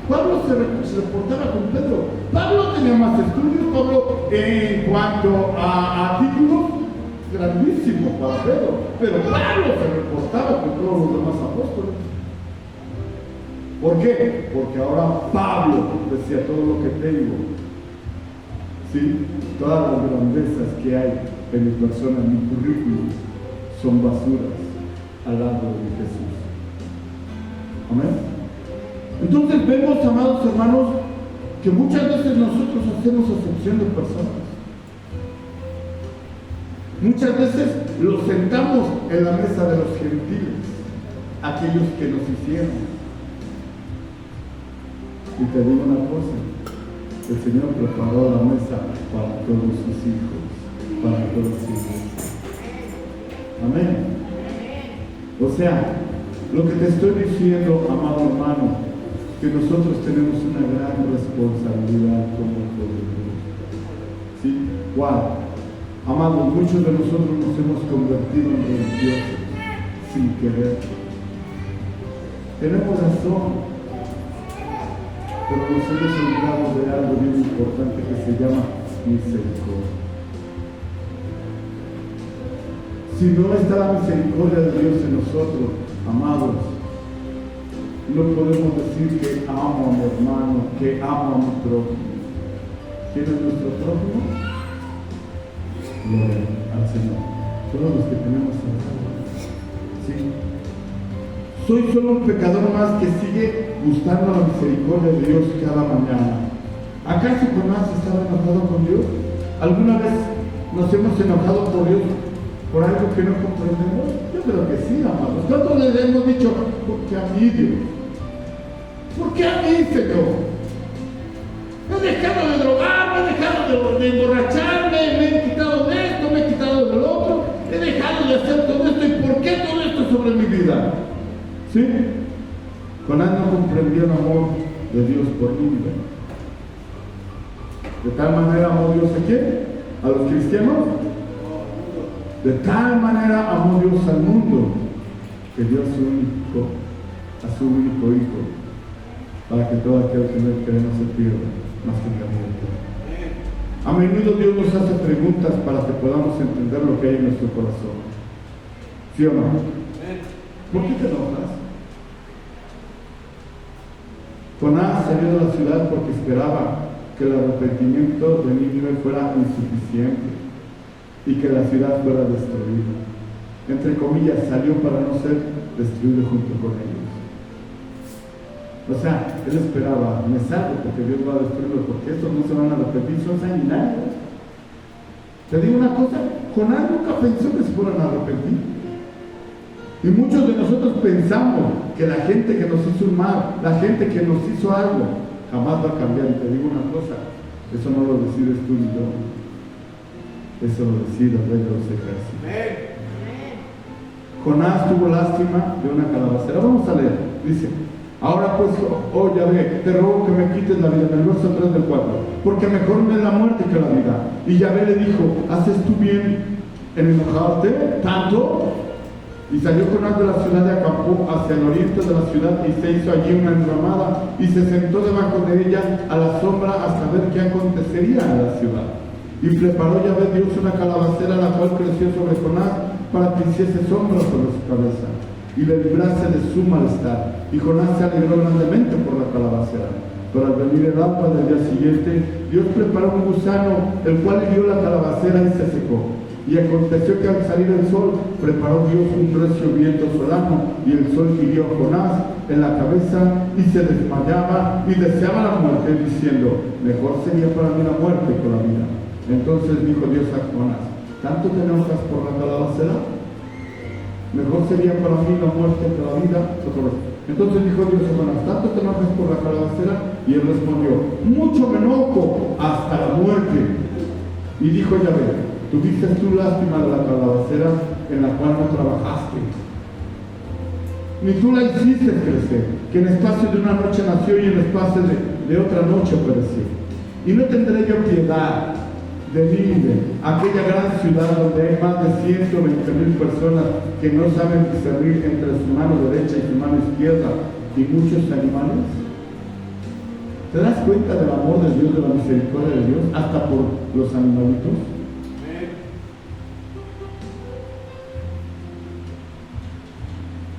Pablo se reportaba con Pedro. Pablo tenía más estudios. Pablo, en cuanto a títulos, grandísimo para Pedro. Pero Pablo se reportaba con todos los demás apóstoles. ¿Por qué? Porque ahora Pablo decía: todo lo que tengo, ¿sí? Todas las grandezas que hay en mi persona, en mi currículum, son basuras al lado de Jesús. Amén. Entonces vemos, amados hermanos, que muchas veces nosotros hacemos acepción de personas. Muchas veces los sentamos en la mesa de los gentiles, aquellos que nos hicieron. Y te digo una cosa: el Señor preparó la mesa para todos sus hijos, para todos sus hijos. Amén. O sea, lo que te estoy diciendo, amado hermano, que nosotros tenemos una gran responsabilidad como hijos de Dios. ¿Sí? ¿Cuál? Amados, muchos de nosotros nos hemos convertido en religiosos sin querer. Tenemos razón, pero nos hemos olvidado de algo bien importante que se llama misericordia. Si no está la misericordia de Dios en nosotros, amados, no podemos decir que amo a mi hermano, que amo a mi prójimo. ¿Quién es nuestro prójimo? Gloria al Señor. Todos los que tenemos algo. ¿Sí? Soy solo un pecador más que sigue buscando la misericordia de Dios cada mañana. ¿Acaso jamás estaba enojado con Dios? ¿Alguna vez nos hemos enojado por Dios por algo que no comprendemos? Yo creo que sí, amados. ¿Cuántos les hemos dicho: ¿por qué a mí, Dios? ¿Por qué a mí, Señor? He dejado de drogarme, he dejado de emborracharme, me he quitado de esto, me he quitado del otro, he dejado de hacer todo esto. ¿Y por qué todo esto sobre mi vida? ¿Sí? Jonás no comprendió el amor de Dios por Nínive. De tal manera amó Dios a quién? ¿A los cristianos? De tal manera amó Dios al mundo que dio a su único hijo, para que todo aquel que no cree no se pierda, mas que tenga vida eterna. A menudo Dios nos hace preguntas para que podamos entender lo que hay en nuestro corazón. ¿Sí o no? ¿Por qué te enojas? Jonás salió de la ciudad porque esperaba que el arrepentimiento de Nínive fuera insuficiente y que la ciudad fuera destruida. Entre comillas, salió para no ser destruido junto con ellos. O sea, él esperaba, me salgo porque Dios va a destruirlo, porque estos no se van a arrepentir, son sanguinarios. Te digo una cosa, Jonás nunca pensó que se fueran a arrepentir. Y muchos de nosotros pensamos que la gente que nos hizo un mal, la gente que nos hizo algo, jamás va a cambiar. Y te digo una cosa, eso no lo decides tú ni yo, eso lo decide el Rey de los Ejércitos. Jonás tuvo lástima de una calabacera. Vamos a leer, dice: ahora pues, oh Yahvé, te ruego que me quites la vida, en el verso 3 del 4, porque mejor me es la muerte que la vida. Y Yahvé le dijo: ¿haces tú bien en enojarte tanto? Y salió Jonás de la ciudad y acampó hacia el oriente de la ciudad, y se hizo allí una enramada, y se sentó debajo de ella a la sombra hasta ver qué acontecería en la ciudad. Y preparó Yahvé Dios una calabacera, la cual creció sobre Jonás, para que hiciese sombra sobre su cabeza y le librase de su malestar. Y Jonás se alegró grandemente por la calabacera. Pero al venir el alba del día siguiente, Dios preparó un gusano, el cual hirió la calabacera y se secó. Y aconteció que al salir el sol, preparó Dios un recio viento solano, y el sol hirió a Jonás en la cabeza, y se desmayaba y deseaba la muerte, diciendo: mejor sería para mí la muerte que la vida. Entonces dijo Dios a Jonás: ¿tanto te enojas por la calabacera? Mejor sería para mí la muerte que la vida. Entonces dijo Dios a Jonás: ¿tanto te enojas por la calabacera? Y él respondió: mucho me enojo, hasta la muerte. Y dijo Yahvé: tuviste tú lástima de la calabacera en la cual no trabajaste, ni tú la hiciste crecer, que en espacio de una noche nació y en espacio de otra noche pereció. Y no tendré yo piedad de Nínive, aquella gran ciudad donde hay más de 120,000 personas que no saben discernir entre su mano derecha y su mano izquierda, y muchos animales. ¿Te das cuenta del amor de Dios, de la misericordia de Dios, hasta por los animalitos?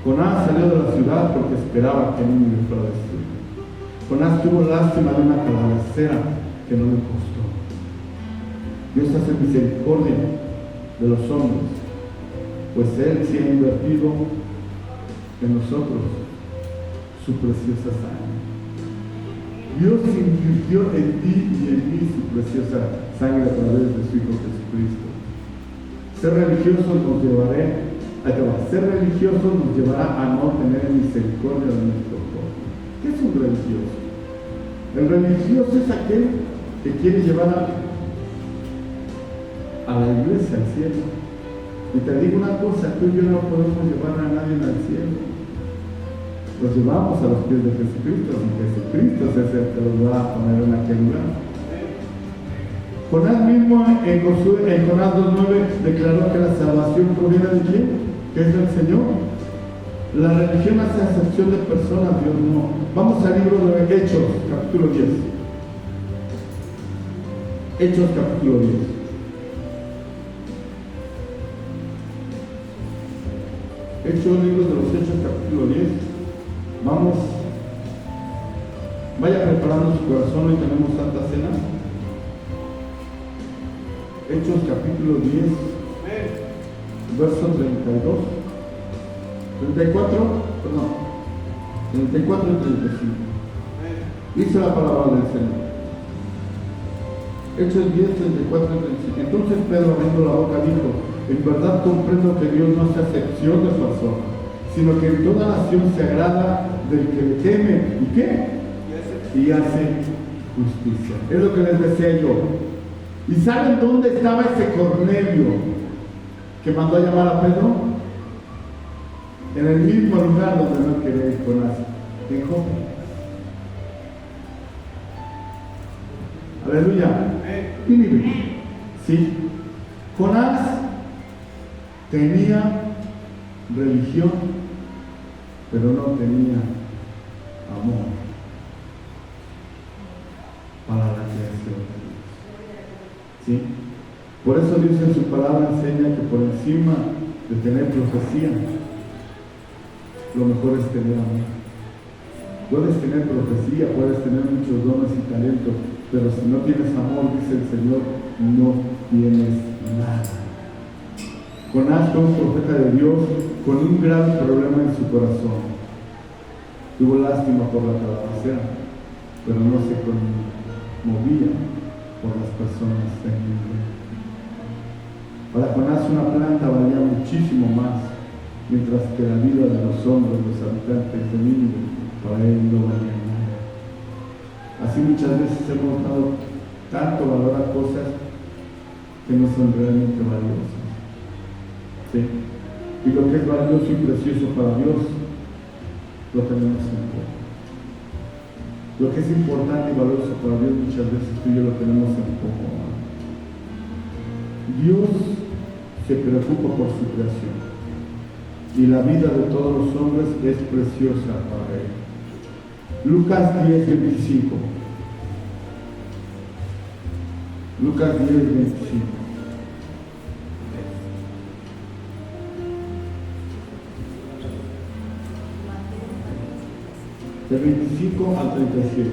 Jonás salió de la ciudad porque esperaba que Nínive fuera destruido. Jonás tuvo lástima de una calabacera que no le costó. Dios hace misericordia de los hombres, pues Él se ha invertido en nosotros su preciosa sangre. Dios invirtió en ti y en mí su preciosa sangre a través de su Hijo Jesucristo. Ser religiosos nos llevará a no tener misericordia de nuestro pueblo. ¿Qué es un religioso? El religioso es aquel que quiere llevar a la iglesia al cielo. Y te digo una cosa: tú y yo no podemos llevar a nadie al cielo. Los llevamos a los pies de Jesucristo, y Jesucristo es el que los va a poner en aquel lugar. Jonás mismo en Jonás 2:9 declaró que la salvación proviene de quién, que es del Señor. La religión hace acepción de personas, Dios no. Vamos al libro de Hechos, capítulo 10. Hechos, capítulo 10. Hechos, libro de los Hechos, capítulo 10. Vamos. Vaya preparando su corazón, hoy tenemos Santa Cena. Hechos, capítulo 10, verso 34 y 35. Dice la palabra del Señor. Hechos 10, 34 y 35. Entonces Pedro, abriendo la boca, dijo: en verdad comprendo que Dios no hace acepción de personas, sino que en toda nación se agrada del que le teme. ¿Y qué? Y hace justicia. Es lo que les decía yo. ¿Y saben dónde estaba ese Cornelio que mandó a llamar a Pedro? En el mismo lugar donde no quería ir Jonás, en Jope. Aleluya. Nínive. Sí. Jonás tenía religión, pero no tenía amor. creación. ¿Sí? Por eso Dios en su palabra enseña que por encima de tener profecía, lo mejor es tener amor. Puedes tener profecía, puedes tener muchos dones y talentos, pero si no tienes amor, dice el Señor, no tienes nada. Jonás fue un profeta de Dios con un gran problema en su corazón. Tuvo lástima por la calabacera, pero no se conmovía por las personas de Nínive. Para Jonás una planta valía muchísimo más, mientras que la vida de los hombres, los habitantes de Nínive, para él no valía nada. Así muchas veces hemos dado tanto valor a cosas que no son realmente valiosas. ¿Sí? Y lo que es valioso y precioso para Dios, lo tenemos en poco. Lo que es importante y valioso para Dios, muchas veces tú y yo lo tenemos en poco. Dios se preocupa por su creación y la vida de todos los hombres es preciosa para Él. Lucas 10:25. Lucas 10:25. Del 25 al 37.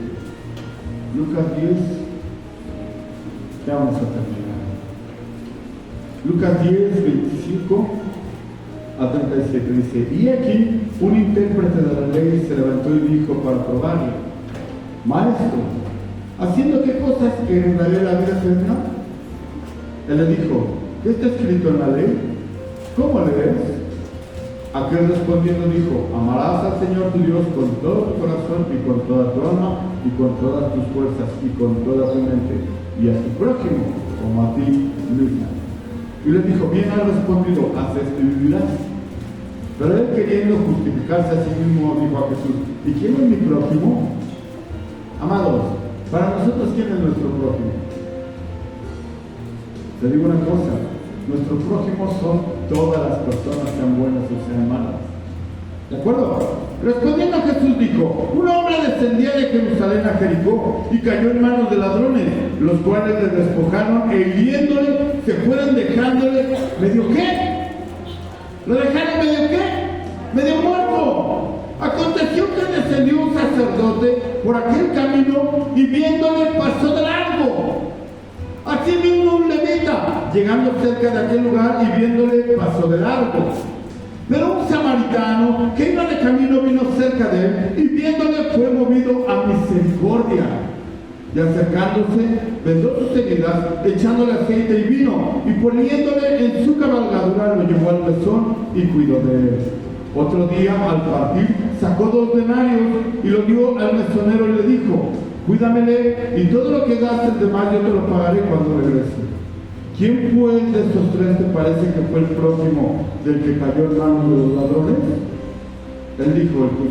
Lucas 10, ya vamos a terminar. Lucas 10, 25 al 37 dice: y aquí un intérprete de la ley se levantó y dijo para probarle: Maestro, ¿haciendo qué cosas heredaré la vida eterna? Él le dijo: ¿qué está escrito en la ley? ¿Cómo lees? Aquel respondiendo dijo: amarás al Señor tu Dios con todo tu corazón y con toda tu alma y con todas tus fuerzas y con toda tu mente, y a tu prójimo como a ti mismo. Y le dijo: bien has respondido, haz esto y vivirás. Pero él, queriendo justificarse a sí mismo, dijo a Jesús: ¿y quién es mi prójimo? Amados, para nosotros, ¿quién es nuestro prójimo? Te digo una cosa: nuestros prójimos son todas las personas, sean buenas o sean malas. ¿De acuerdo? Respondiendo Jesús dijo: un hombre descendía de Jerusalén a Jericó y cayó en manos de ladrones, los cuales le despojaron e hiriéndole se fueron dejándole medio ¿qué? ¿Lo dejaron medio qué? Medio muerto. Aconteció que descendió un sacerdote por aquel camino y viéndole pasó de largo. Asimismo un levita, llegando cerca de aquel lugar y viéndole, pasó de largo. Pero un samaritano que iba de camino vino cerca de él y viéndole fue movido a misericordia. Y acercándose, vendó sus heridas, echándole aceite y vino, y poniéndole en su cabalgadura lo llevó al mesón y cuidó de él. Otro día, al partir, sacó 2 denarios y lo dio al mesonero y le dijo: cuídamele, y todo lo que gastes de más yo te lo pagaré cuando regrese. ¿Quién pues de estos 3 te parece que fue el prójimo del que cayó en manos de los ladrones? Él dijo: el que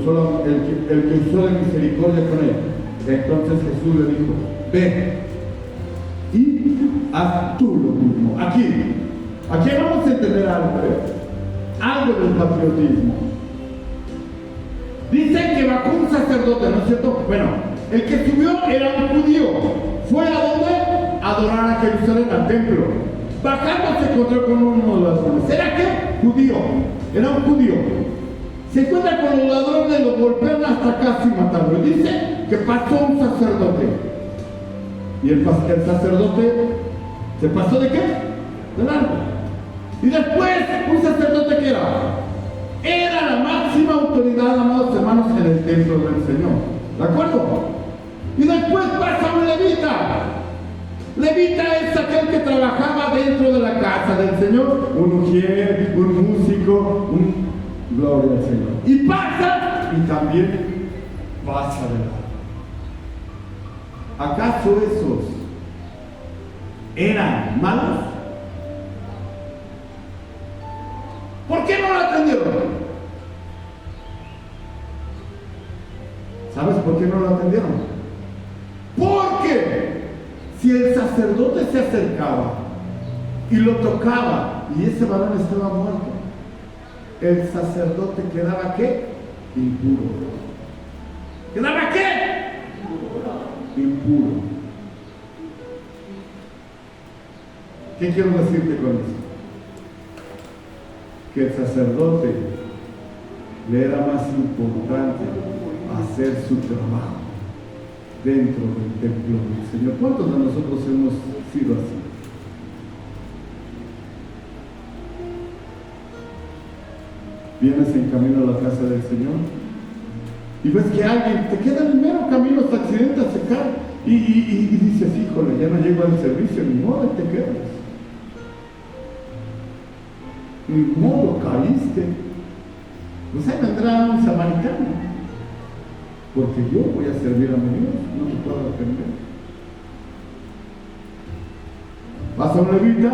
usó la misericordia con él. Entonces Jesús le dijo: ve y haz tú lo mismo. Aquí vamos a entender algo del patriotismo. Dicen que bajó un sacerdote, ¿no es cierto? Bueno, el que subió era un judío. ¿Fue a dónde? A adorar a Jerusalén, al templo. Bajando se encontró con uno de los ladrones. ¿Era qué? Judío. Era un judío. Se encuentra con los ladrones, lo golpean hasta casi matarlo. Y dice que pasó un sacerdote. Y el sacerdote se pasó ¿de qué? De largo. Y después, un sacerdote que era la máxima autoridad, amados hermanos, en el templo del Señor. ¿De acuerdo? Y después pasa un levita. Levita es aquel que trabajaba dentro de la casa del Señor, un ujier, un músico, gloria al Señor. Y pasa y también pasa de lado. ¿Acaso esos eran malos? ¿Por qué no lo atendieron? ¿Sabes por qué no lo atendieron? Porque si el sacerdote se acercaba y lo tocaba y ese varón estaba muerto, el sacerdote quedaba ¿qué? Impuro. ¿Quedaba qué? Impuro. ¿Qué quiero decirte con eso? Que el sacerdote le era más importante hacer su trabajo dentro del templo del Señor. ¿Cuántos de nosotros hemos sido así? Vienes en camino a la casa del Señor y ves que alguien te queda en el mero camino, se accidenta, se cae y dices, híjole, ya no llego al servicio, ni modo, te quedas. Ni modo, caíste. Pues ahí vendrá un samaritano, porque yo voy a servir a mi Dios, no te puedo defender. Pasa un levita,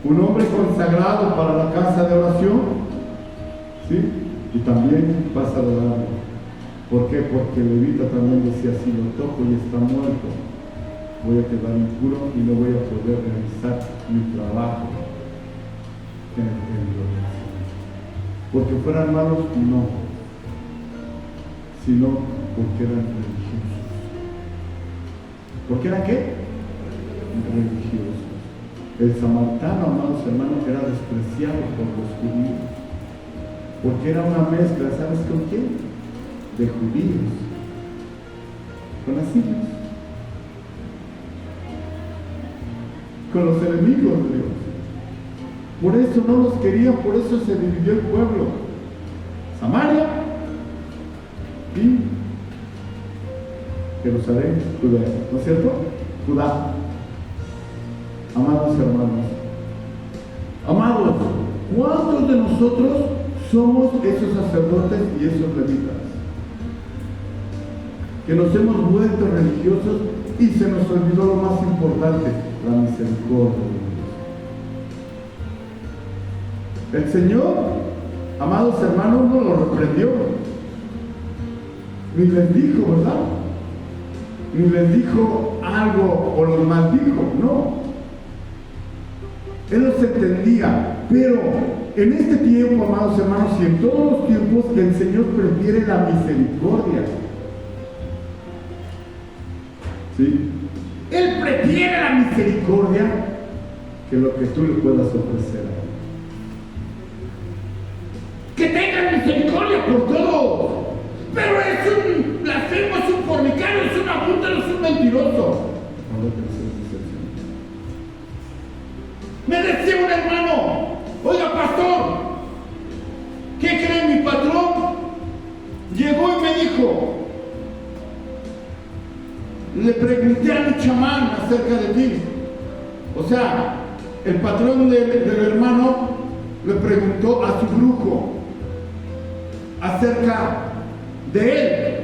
un hombre consagrado para la casa de oración, ¿sí? Y también pasa de largo. ¿Por qué? Porque el levita también decía, si lo toco y está muerto, voy a quedar impuro y no voy a poder realizar mi trabajo en el templo del Señor. Porque fueran malos, no, sino porque eran religiosos. ¿Por qué eran qué? Religiosos. El samaritano, amados hermanos, era despreciado por los judíos, porque era una mezcla, ¿sabes con quién? De judíos con asirios, con los enemigos de Dios. Por eso no los querían, por eso se dividió el pueblo. Samaria y Jerusalén, Judea, ¿no es cierto? Judá. Amados hermanos, amados, ¿cuántos de nosotros somos esos sacerdotes y esos levitas? Que nos hemos vuelto religiosos y se nos olvidó lo más importante, la misericordia de Dios. El Señor, amados hermanos, no los reprendió, ni les dijo, ¿verdad? Ni les dijo algo o los maldijo, no. Él los entendía, pero en este tiempo, amados hermanos, y en todos los tiempos, el Señor prefiere la misericordia. ¿Sí? Él prefiere la misericordia que lo que tú le puedas ofrecer a él. Que tengan misericordia por todos, pero es un blasfemo, es un fornicario, es un adúltero, es un mentiroso. Me decía un hermano, oiga pastor, ¿qué cree? Mi patrón llegó y me dijo, le pregunté a mi chamán acerca de ti. O sea, el patrón del hermano le preguntó a su brujo acerca de él.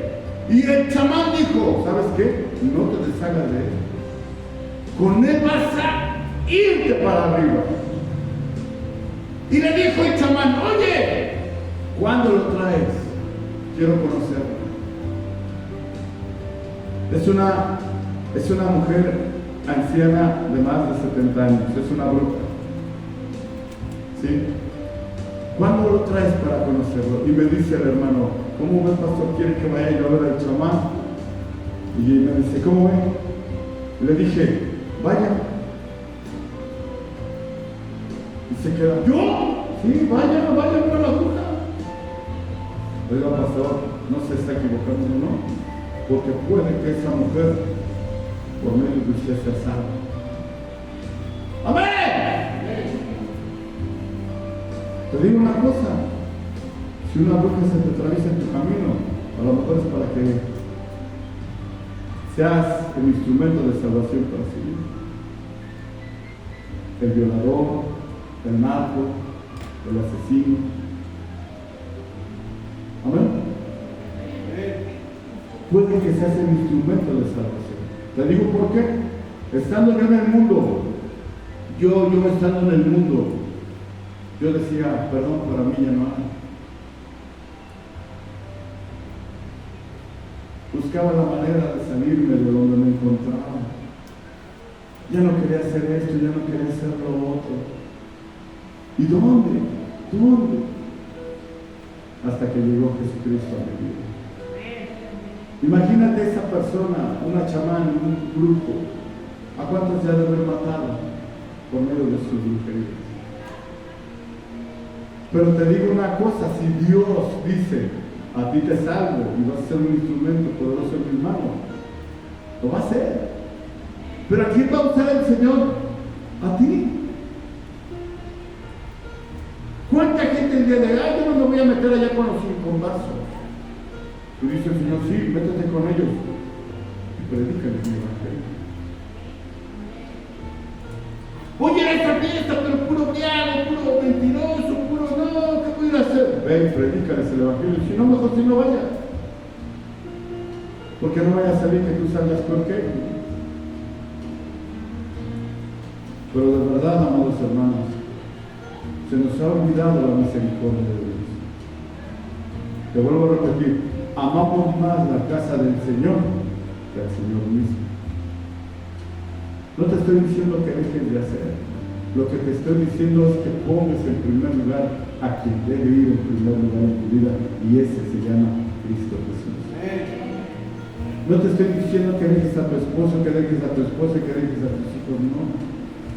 Y el chamán dijo, ¿sabes qué? No te deshagas de él. Con él vas a irte para arriba. Y le dijo el chamán, oye, ¿cuándo lo traes? Quiero conocerlo. Es una mujer anciana de más de 70 años, es una bruja. ¿Sí? ¿Cuándo lo traes para conocerlo? Y me dice el hermano, ¿cómo ves, pastor? ¿Quiere que vaya yo a ver al chamán? Y me dice, ¿cómo ve? Le dije, vaya. Y se queda, ¿yo? Sí, vaya a ver a la bruja. Oiga, pastor, no se está equivocando, ¿no? Porque puede que esa mujer, por medio de usted, sea salva. ¡Amén! Te digo una cosa, si una bruja se te atraviesa en tu camino, a lo mejor es para que seas el instrumento de salvación para sí. El violador, el narco, el asesino. Amén. Puede que seas el instrumento de salvación. Te digo por qué. Estando yo en el mundo, yo estando en el mundo, yo decía, perdón, para mí ya no hay. Buscaba la manera de salirme de donde me encontraba. Ya no quería hacer esto, ya no quería hacer lo otro. ¿Y dónde? Hasta que llegó Jesucristo a mi vida. Imagínate esa persona, una chamán, un brujo, ¿a cuántos ya debe haber matado? por medio de sus brujerías. Pero te digo una cosa, si Dios dice, a ti te salvo y vas a ser un instrumento poderoso en mis manos, lo va a hacer. Pero ¿a quién va a usar el Señor? A ti. ¿Cuánta gente el día de hoy, yo no me voy a meter allá con los inconversos? Y dice el Señor, sí, métete con ellos y predícales el evangelio. Oye, esta fiesta, pero puro briago, puro mentiroso, puro no, ¿qué voy a ir a hacer? Ven, predícales el evangelio, si no, mejor si no vaya. Porque no vaya a salir que tú salgas peor que él. Pero de verdad, amados hermanos, se nos ha olvidado la misericordia de Dios. Te vuelvo a repetir, amamos más la casa del Señor que al Señor mismo. No te estoy diciendo que dejes de hacer. Lo que te estoy diciendo es que pongas en primer lugar a quien debe ir en primer lugar en tu vida, y ese se llama Cristo Jesús. No te estoy diciendo que dejes a tu esposo, que dejes a tu esposa, que dejes a tus hijos, no.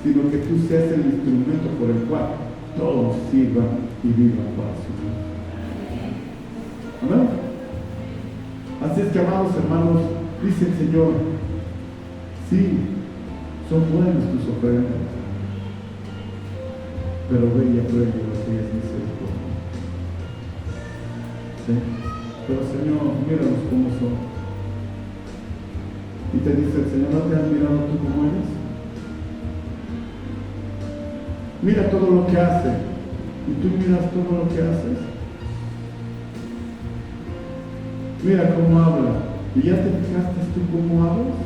Sino que tú seas el instrumento por el cual todos sirvan y vivan para su vida. Amén. Así es que, amados hermanos, dice el Señor, sí, son buenas tus ofrendas, pero ve y aprende lo que es misericordia. ¿Sí? Pero Señor, míralos como son. Y te dice el Señor, ¿no te has mirado tú como eres? Mira todo lo que hace, y tú miras todo lo que haces. Mira cómo habla, y ya te fijaste tú cómo hablas.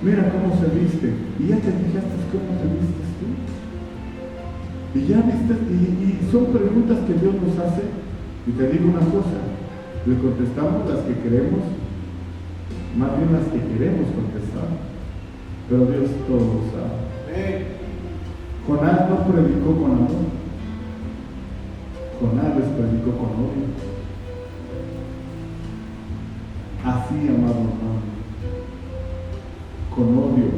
Mira cómo se viste, y ya te fijaste cómo te vistes tú. Y ya viste, y son preguntas que Dios nos hace, y te digo una cosa, le contestamos las que queremos, más bien las que queremos contestar, pero Dios todo lo sabe. Jonás no predicó con amor, Jonás les predicó con odio. Así, amado hermano, con odio,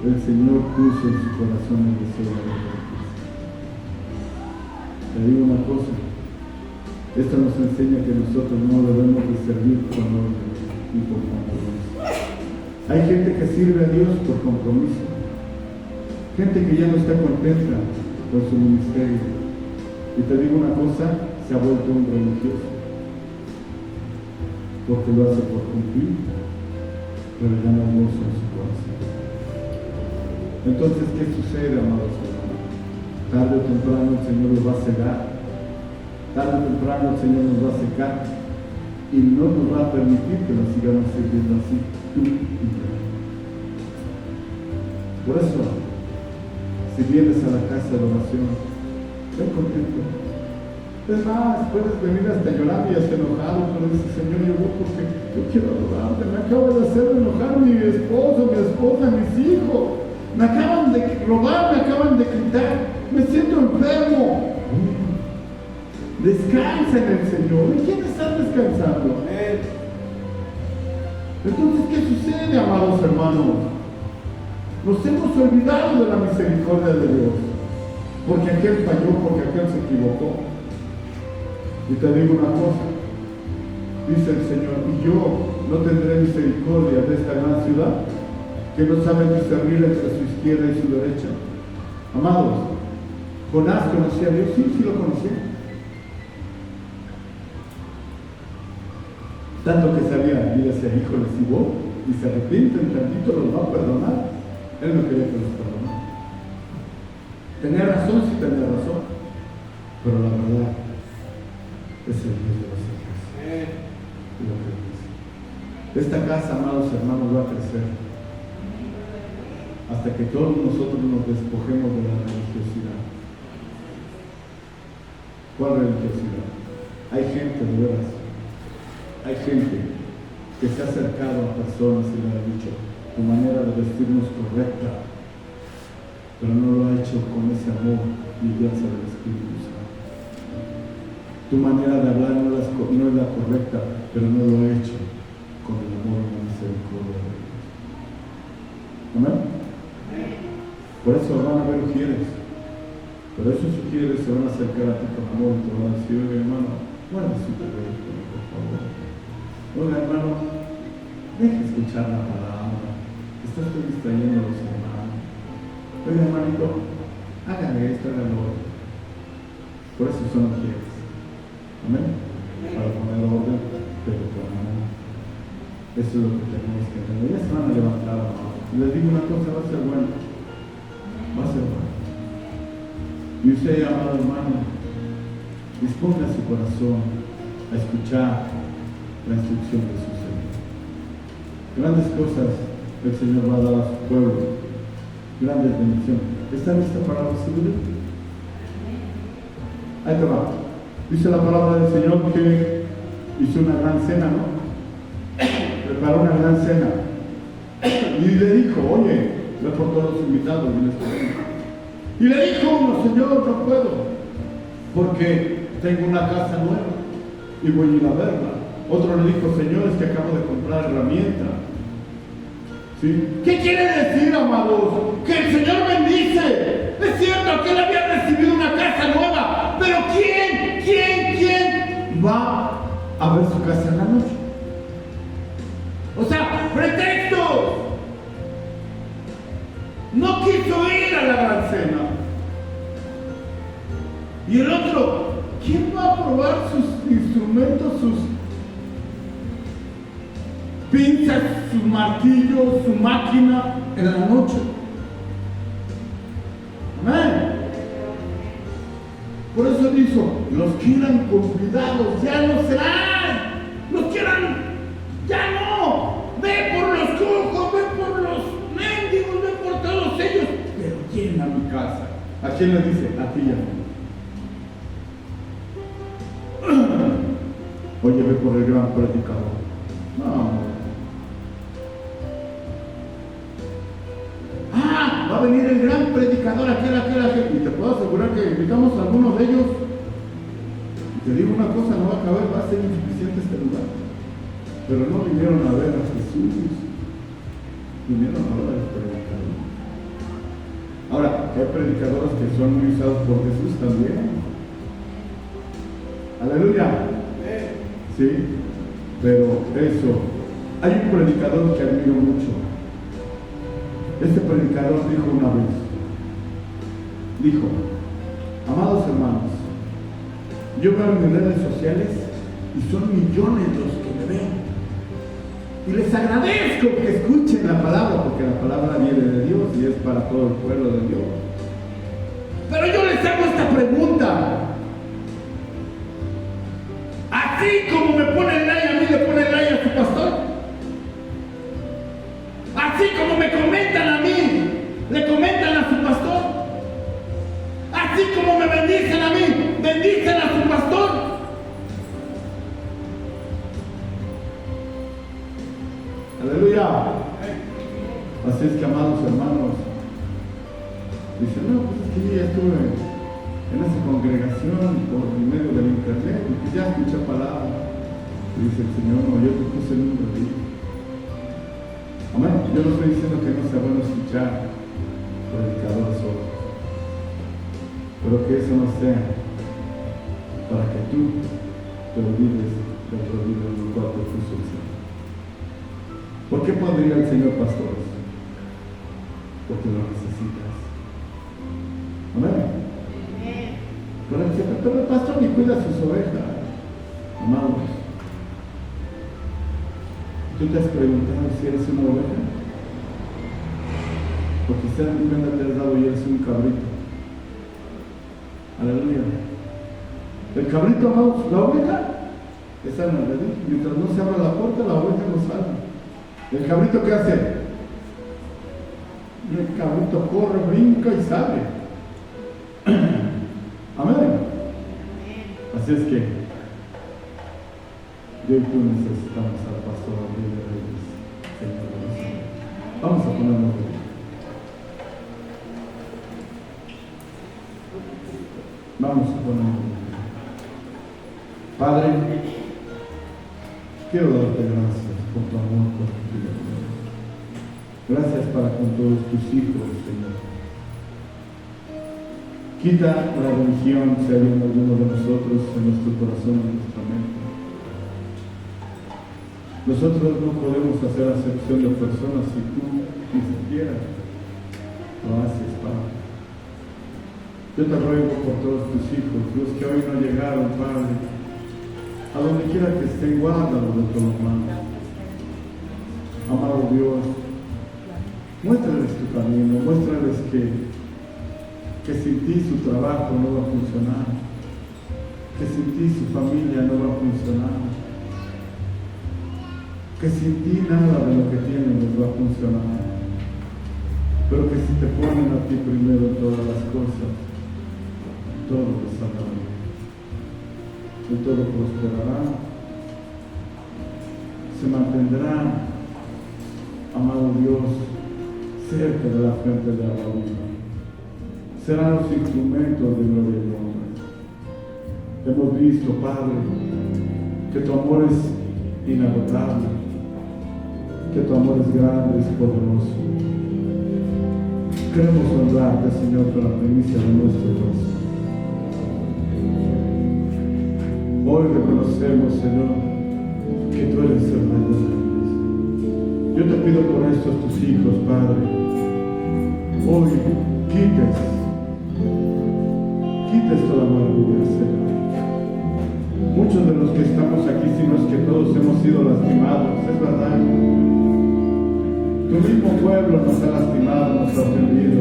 el Señor puso en su corazón el deseo de la justicia. Te digo una cosa, esto nos enseña que nosotros no debemos de servir con odio y por compromiso. Hay gente que sirve a Dios por compromiso, gente que ya no está contenta con su ministerio. Y te digo una cosa, se ha vuelto un religioso, porque lo hace por cumplir, pero ya no hay gozo en su corazón. Entonces, ¿qué sucede, amados hermanos? Tarde o temprano el Señor los va a cegar, tarde o temprano el Señor nos va a secar, y no nos va a permitir que nos sigamos sirviendo así, tú y yo. Por eso, si vienes a la casa de oración, ven contento. Es más, puedes venir hasta llorando y hasta enojado, pero dices, Señor, yo voy porque yo quiero adorarte. Me acabo de hacer enojar a mi esposo, mi esposa, mis hijos. Me acaban de robar, me acaban de quitar. Me siento enfermo. Descansa en el Señor. ¿En quién estás descansando? Entonces, ¿qué sucede, amados hermanos? Nos hemos olvidado de la misericordia de Dios, porque aquel falló, porque aquel se equivocó. Y te digo una cosa, dice el Señor, y yo no tendré misericordia de esta gran ciudad, que no sabe discernir entre su izquierda y su derecha. Amados, Jonás conocía a Dios, sí lo conocía. Tanto que sabía, y decía, híjole, si vos, y se arrepienten tantito, los va a perdonar. Él no quería que los perdonara. Tenía razón, sí tenía razón, pero la verdad es el Dios de los ejércitos. Esta casa, amados hermanos, va a crecer hasta que todos nosotros nos despojemos de la religiosidad. ¿Cuál religiosidad? Hay gente, de veras, hay gente que se ha acercado a personas y le ha dicho, tu manera de vestirnos correcta, pero no lo ha hecho con ese amor y guianza del Espíritu Santo. Tu manera de hablar no es la correcta, pero no lo ha hecho con el amor y la misericordia de Dios. ¿Amén? eso van a ver ujieres. Pero esos ujieres se van a acercar a ti con amor y te van a decir: oye, hermano, guarda su teléfono, por favor. Oiga, hermano, deja escuchar la palabra. Estás distrayendo a los hermanos. Oiga, hermanito, hágale esto, hágalo otro. Por eso son ujieres. Amén. Para poner orden, pero con amor. Eso es lo que tenemos que tener. Ya se van a levantar, hermano. Les digo una cosa, va a ser bueno. Va a ser bueno. Y usted, amado hermano, disponga su corazón a escuchar la instrucción de su Señor. Grandes cosas el Señor va a dar a su pueblo. Grandes bendiciones. ¿Está lista para recibir? Ahí te va. Dice la palabra del Señor que hizo una gran cena, ¿no? Preparó una gran cena. Y le dijo: oye, ve por todos los invitados y les pedimos. Y le dijo uno: Señor, no puedo, porque tengo una casa nueva y voy a ir a verla. Otro le dijo: Señor, es que acabo de comprar herramientas. ¿Sí? ¿Qué quiere decir, amados? Que el Señor bendice. Es cierto que él había recibido una casa nueva, pero ¿quién va a ver su casa en la noche? O sea, pretextos. No quiso ir a la gran cena. Y el otro, ¿quién va a probar sus instrumentos, sus pinzas, sus martillos, su máquina en la noche? Amén. Por eso dijo: los que eran convidados ya no serán. Los que eran, ya no. Ve por los cojos, ve por los mendigos, ve por todos ellos. Pero llena mi casa. ¿A quién le dice? A ti y a mí. Oye, ve por el gran predicador. No. Va a venir el gran predicador, aquel. Y te puedo asegurar que invitamos a algunos de ellos. Y te digo una cosa, no va a caber, va a ser insuficiente este lugar. Pero no vinieron a ver a Jesús, vinieron a ver al predicador. Ahora, hay predicadores que son muy usados por Jesús también. Aleluya. Sí, pero eso, hay un predicador que admiro mucho. Este predicador dijo una vez, amados hermanos, yo veo en mis redes sociales y son millones los que me ven, y les agradezco que escuchen la palabra, porque la palabra viene de Dios y es para todo el pueblo de Dios. Pero yo les hago esta pregunta: así como me ponen like a mí, le ponen like a su pastor. Así como me comentan a mí, le comentan a su pastor. Así como me bendicen a mí, bendicen a su pastor. Aleluya. Así es que, amados hermanos, dicen: no, pues es que yo ya estuve en esa congregación por medio del internet y pues ya escuché palabras. Y dice el Señor: no, yo te puse en un rodillo. Amén. Yo no estoy diciendo que no sea bueno escuchar predicadores solos, pero que eso no sea para que tú te olvides del rodillo en el cual te puso el Señor. ¿Por qué pondría el Señor pastores? Porque lo necesitas. Amén. Pero el pastor ni cuida sus ovejas. Amados, ¿tú te has preguntado si eres una oveja? Porque quizás nunca te has dado y eres un cabrito. Aleluya. El cabrito, amados, la oveja está en la red. Mientras no se abra la puerta, la oveja no sale. ¿El cabrito qué hace? El cabrito corre, brinca y sale. Amén. Así es que yo y tú necesitamos al pastor Rey de Reyes, Señor de los cielos. Vamos a ponernos de pie. Vamos a ponernos de pie. Padre, quiero darte gracias por tu amor, por tu fidelidad. Gracias para con todos tus hijos, Señor. Quita la religión si hay en alguno de nosotros, en nuestro corazón, en nuestra mente. Nosotros no podemos hacer acepción de personas si tú ni siquiera lo haces, Padre. Yo te ruego por todos tus hijos, los que hoy no llegaron, Padre, a donde quiera que estén, guárdalos de todo mal. Amado Dios, muéstrales tu camino, muéstrales que sin ti su trabajo no va a funcionar, que sin ti su familia no va a funcionar, que sin ti nada de lo que tienen les va a funcionar, pero que si te ponen a ti primero todas las cosas, todo les saldrá bien, y todo prosperará, se mantendrá, amado Dios, cerca de la fuente de agua viva. Serán los instrumentos de gloria y honra. Hemos visto, Padre, que tu amor es inagotable, que tu amor es grande, es poderoso. Queremos honrarte, Señor, con la primicia de nuestro corazón. Hoy reconocemos, Señor, que tú eres el Rey de Reyes. Yo te pido por estos tus hijos, Padre, hoy quites toda amargura, Señor. Muchos de los que estamos aquí, si no es que todos hemos sido lastimados, es verdad. Tu mismo pueblo nos ha lastimado, nos ha ofendido.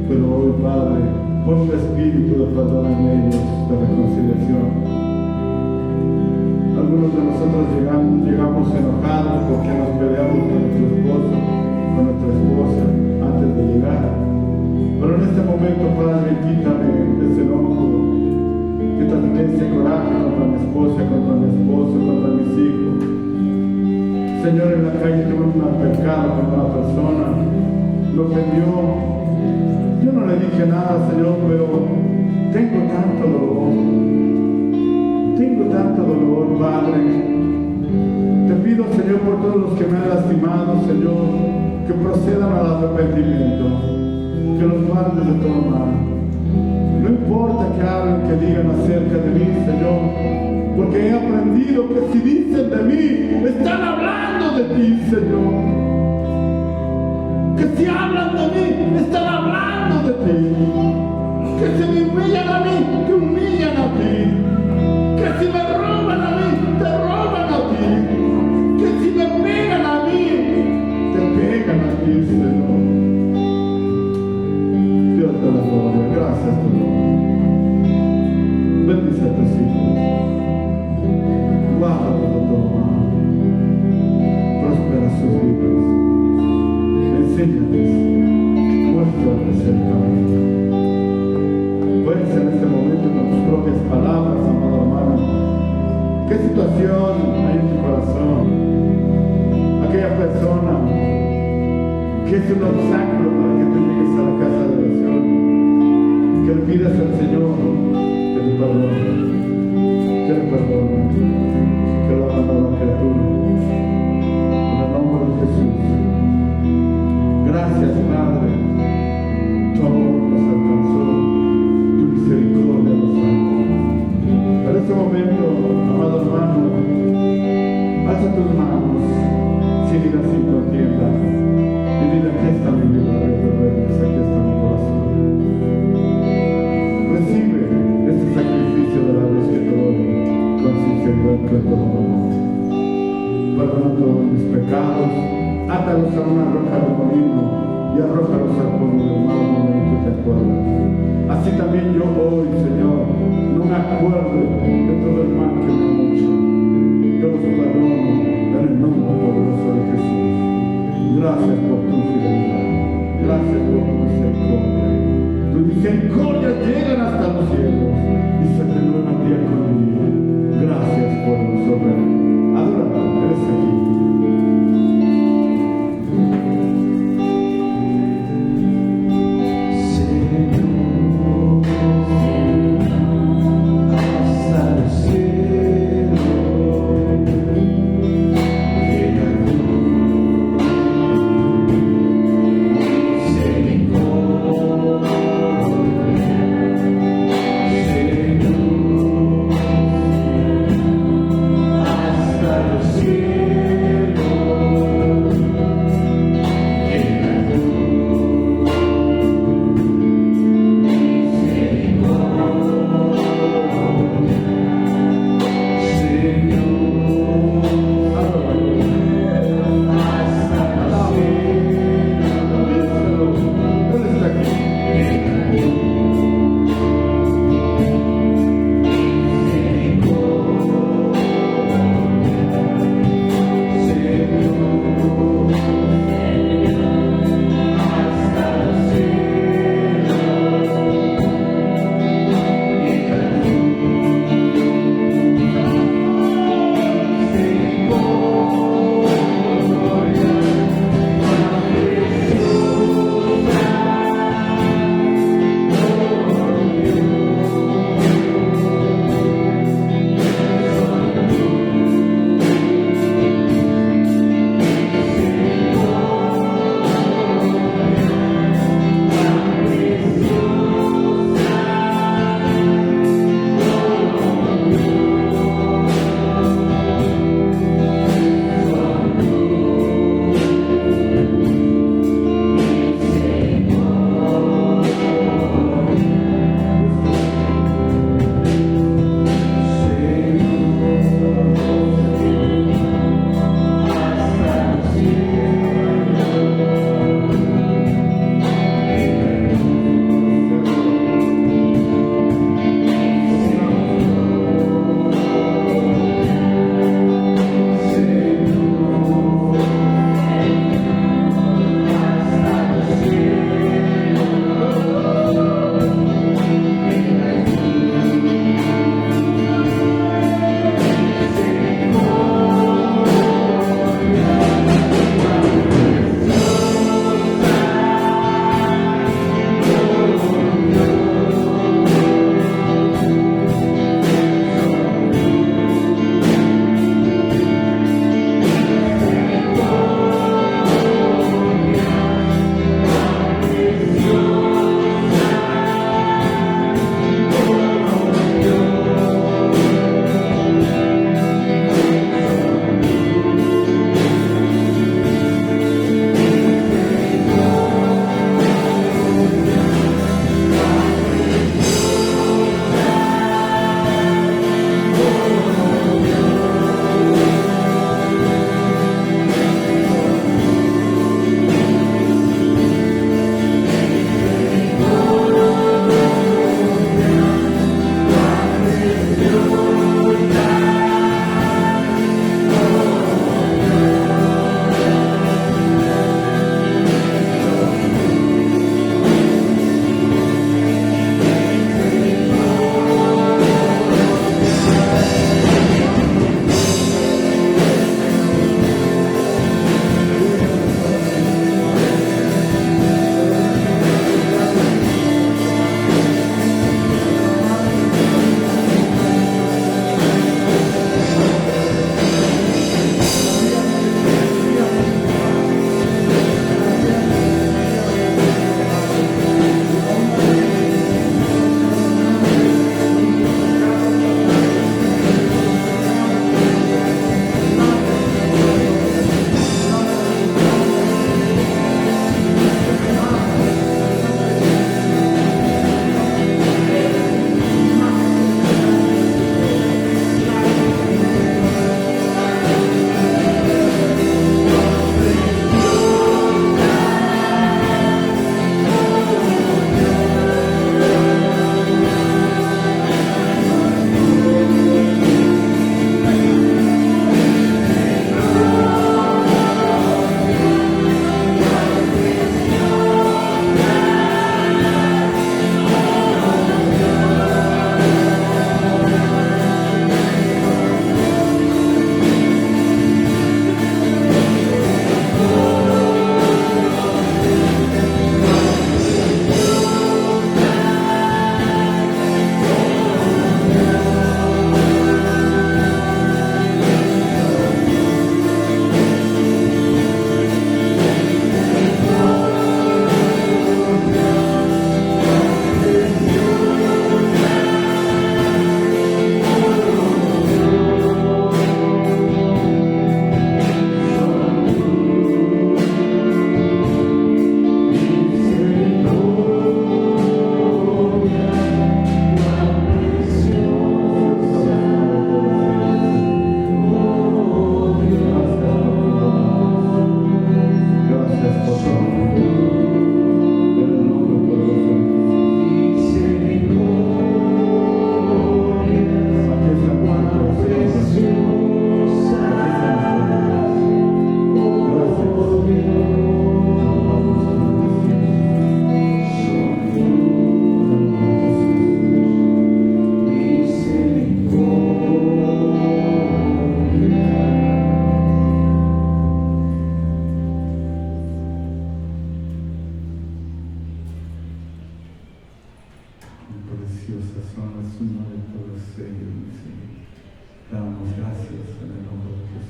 Pero hoy, Padre, pon tu espíritu de perdón en ellos, de reconciliación. Algunos de nosotros llegamos enojados porque nos peleamos con nuestro esposo, con nuestra esposa, antes de llegar. Pero en este momento, Padre, quítame ese enojo, quítame ese coraje contra mi esposa, contra mi esposo, contra mis hijos. Señor, en la calle tuve un pecado con una persona, lo ofendió. Yo no le dije nada, Señor, pero tengo tanto dolor, Padre. Te pido, Señor, por todos los que me han lastimado, Señor, que procedan al arrepentimiento, que los guardes de todo mal. No importa que hablen, que digan acerca de mí, Señor, porque he aprendido que si dicen de mí, están hablando de ti, Señor. Que si hablan de mí, están hablando de ti. Que si me humillan a mí, te humillan a ti. Que si me roban a mí, te roban a ti. Que si me pegan a mí, te pegan a ti, Señor. Dios te la gloria, gracias, Señor. Bendice a tus hijos. Guárdalos de todo mal. Prospera sus vidas. Enséñales, muéstrales el camino. Puedes en este momento con tus propias palabras, amado hermano, qué situación hay en tu corazón, aquella persona que es un obstáculo para que tú llegues a la casa de oración, que le pidas al Señor que te perdone, que le perdone, que lo haga nueva criatura, en el nombre de Jesús. Gracias, Padre, tu amor nos alcanzó, tu misericordia nos salvó. En este momento, amado hermano, alza tus manos, sin ira, sin contienda, y dile: aquí está mi vida, Rey de Reyes, aquí está mi corazón. Recibe este sacrificio de la luz que te doy, con sinceridad, con todo amor. Perdona todos mis pecados, átalos a una roca de molino y arrójalos al polvo del mal momento que te acuerdas. Así también yo hoy, Señor, no me acuerdo de todo el mal que me han hecho. Yo los perdono en el nombre poderoso de Jesús. Gracias por tu fidelidad, gracias por tu misericordia. Tus misericordias llegan hasta los cielos y se renuevan día con día. Gracias por nosotros. Adóralo, eres aquí. Señor,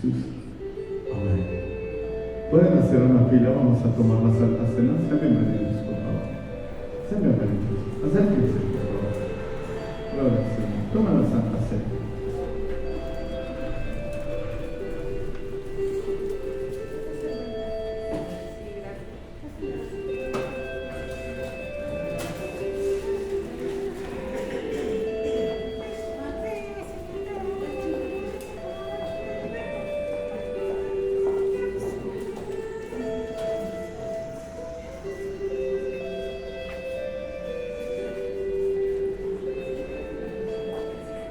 Jesús. Amén. Pueden hacer una fila, vamos a tomar la Santa Cena. Sean bienvenidos, por favor. Sean bienvenidos. Acérquense, por favor. Gloria al Señor. Tomen la Santa